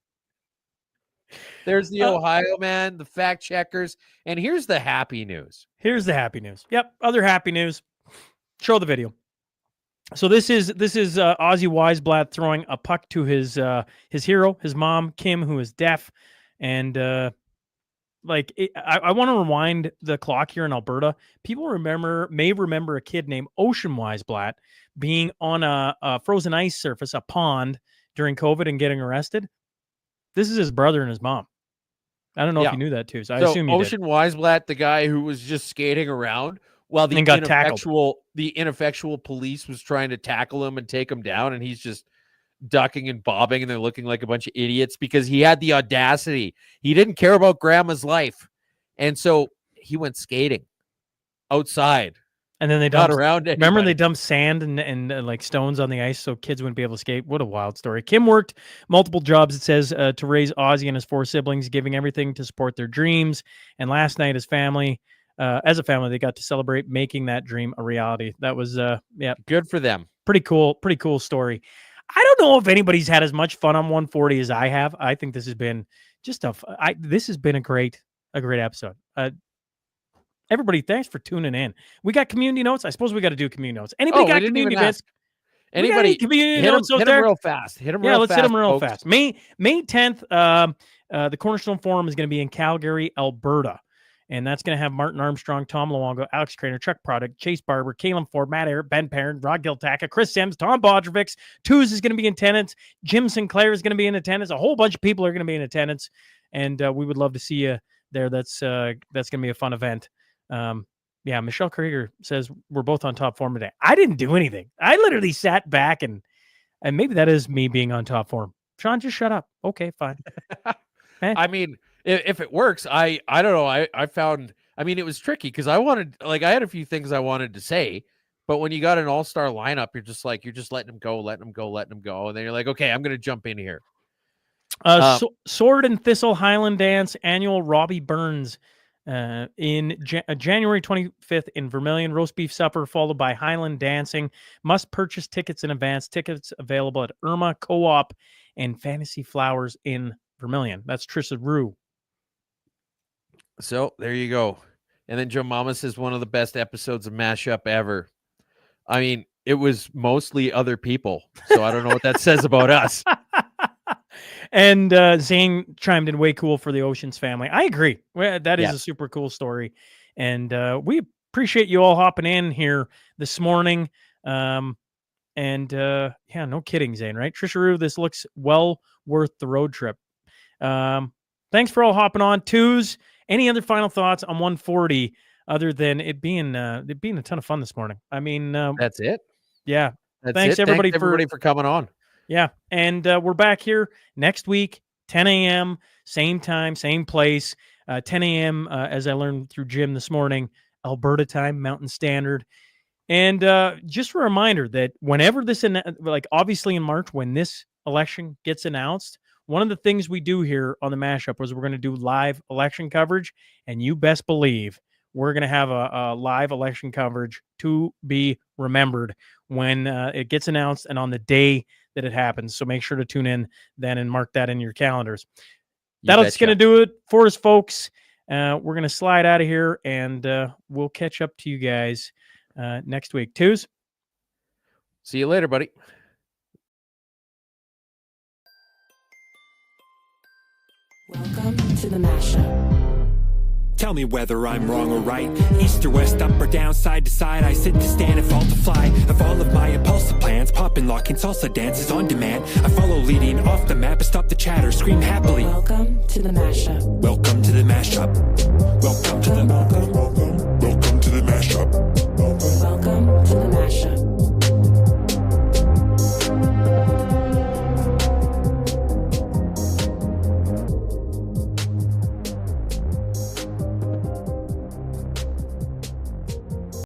There's the Ohio man, the fact checkers. And here's the happy news. Yep. Other happy news. Show the video. So this is Ozzy Weisblatt throwing a puck to his hero, his mom, Kim, who is deaf. And I want to rewind the clock here in Alberta. People may remember a kid named Ocean Weisblatt being on a frozen ice surface, a pond, during COVID and getting arrested. This is his brother and his mom. I don't know if you knew that too. So I assume you Ocean did. Weisblatt, the guy who was just skating around while the ineffectual police was trying to tackle him and take him down, and he's just ducking and bobbing, and they're looking like a bunch of idiots because he had the audacity. He didn't care about grandma's life, and so he went skating outside. And then they dumped around. Remember, they dumped sand and like stones on the ice so kids wouldn't be able to skate. What a wild story. Kim worked multiple jobs, it says, to raise Ozzy and his 4 siblings, giving everything to support their dreams. And last night, as a family, they got to celebrate making that dream a reality. That was good for them. Pretty cool story. I don't know if anybody's had as much fun on 140 as I have. I think this has been a great episode. Everybody, thanks for tuning in. We got community notes. I suppose we got to do community notes. Anybody got community bits? Anybody community notes out hit there? Them real fast. Hit them real let's fast, hit them real folks. fast. May 10th, the Cornerstone Forum is going to be in Calgary, Alberta. And that's going to have Martin Armstrong, Tom Luongo, Alex Craner, Chuck Product, Chase Barber, Kalen Ford, Matt Ayer, Ben Parent, Rod Giltaka, Kris Sims, Tom Bodrovics. Twos is going to be in attendance. Jim Sinclair is going to be in attendance. A whole bunch of people are going to be in attendance. And we would love to see you there. That's going to be a fun event. Michelle Krieger says we're both on top form today. I didn't do anything. I literally sat back and And maybe that is me being on top form. Sean, just shut up. Okay, fine. I mean, if it works, I don't know. I found, I mean, it was tricky because I had a few things I wanted to say, but when you got an all-star lineup, you're just letting them go. And then you're like, okay, I'm going to jump in here. Sword and Thistle Highland Dance annual Robbie Burns in January 25th in Vermilion. Roast beef supper followed by Highland dancing. Must purchase tickets in advance. Tickets available at Irma Co-op and Fantasy Flowers in Vermilion. That's Trisha Rue. So there you go. And then Joe Mama says one of the best episodes of Mashup ever. I mean, it was mostly other people, so I don't know what that says about us. And Zane chimed in, way cool for the Oceans family. I agree. That is a super cool story. And we appreciate you all hopping in here this morning. No kidding, Zane, right? Trisha Rue, this looks well worth the road trip. Thanks for all hopping on. Twos, any other final thoughts on 140 other than it being a ton of fun this morning? I mean, that's it. Yeah. Thanks everybody for coming on. Yeah. And we're back here next week, 10 a.m., same time, same place. 10 a.m., as I learned through Jim this morning, Alberta time, Mountain Standard. And just a reminder that whenever obviously in March, when this election gets announced, one of the things we do here on the Mashup is we're going to do live election coverage. And you best believe we're going to have a live election coverage to be remembered when it gets announced and on the day that it happens. So make sure to tune in then and mark that in your calendars. That's going to do it for us, folks. We're going to slide out of here, and we'll catch up to you guys next week. Twos? See you later, buddy. Welcome to the Mashup. Tell me whether I'm wrong or right. East or west, up or down, side to side. I sit to stand and fall to fly. Of all of my impulsive plans, popping, locking, salsa dances on demand. I follow leading off the map and stop the chatter, scream happily. Welcome to the Mashup. Welcome to the Mashup. Welcome to the Mashup.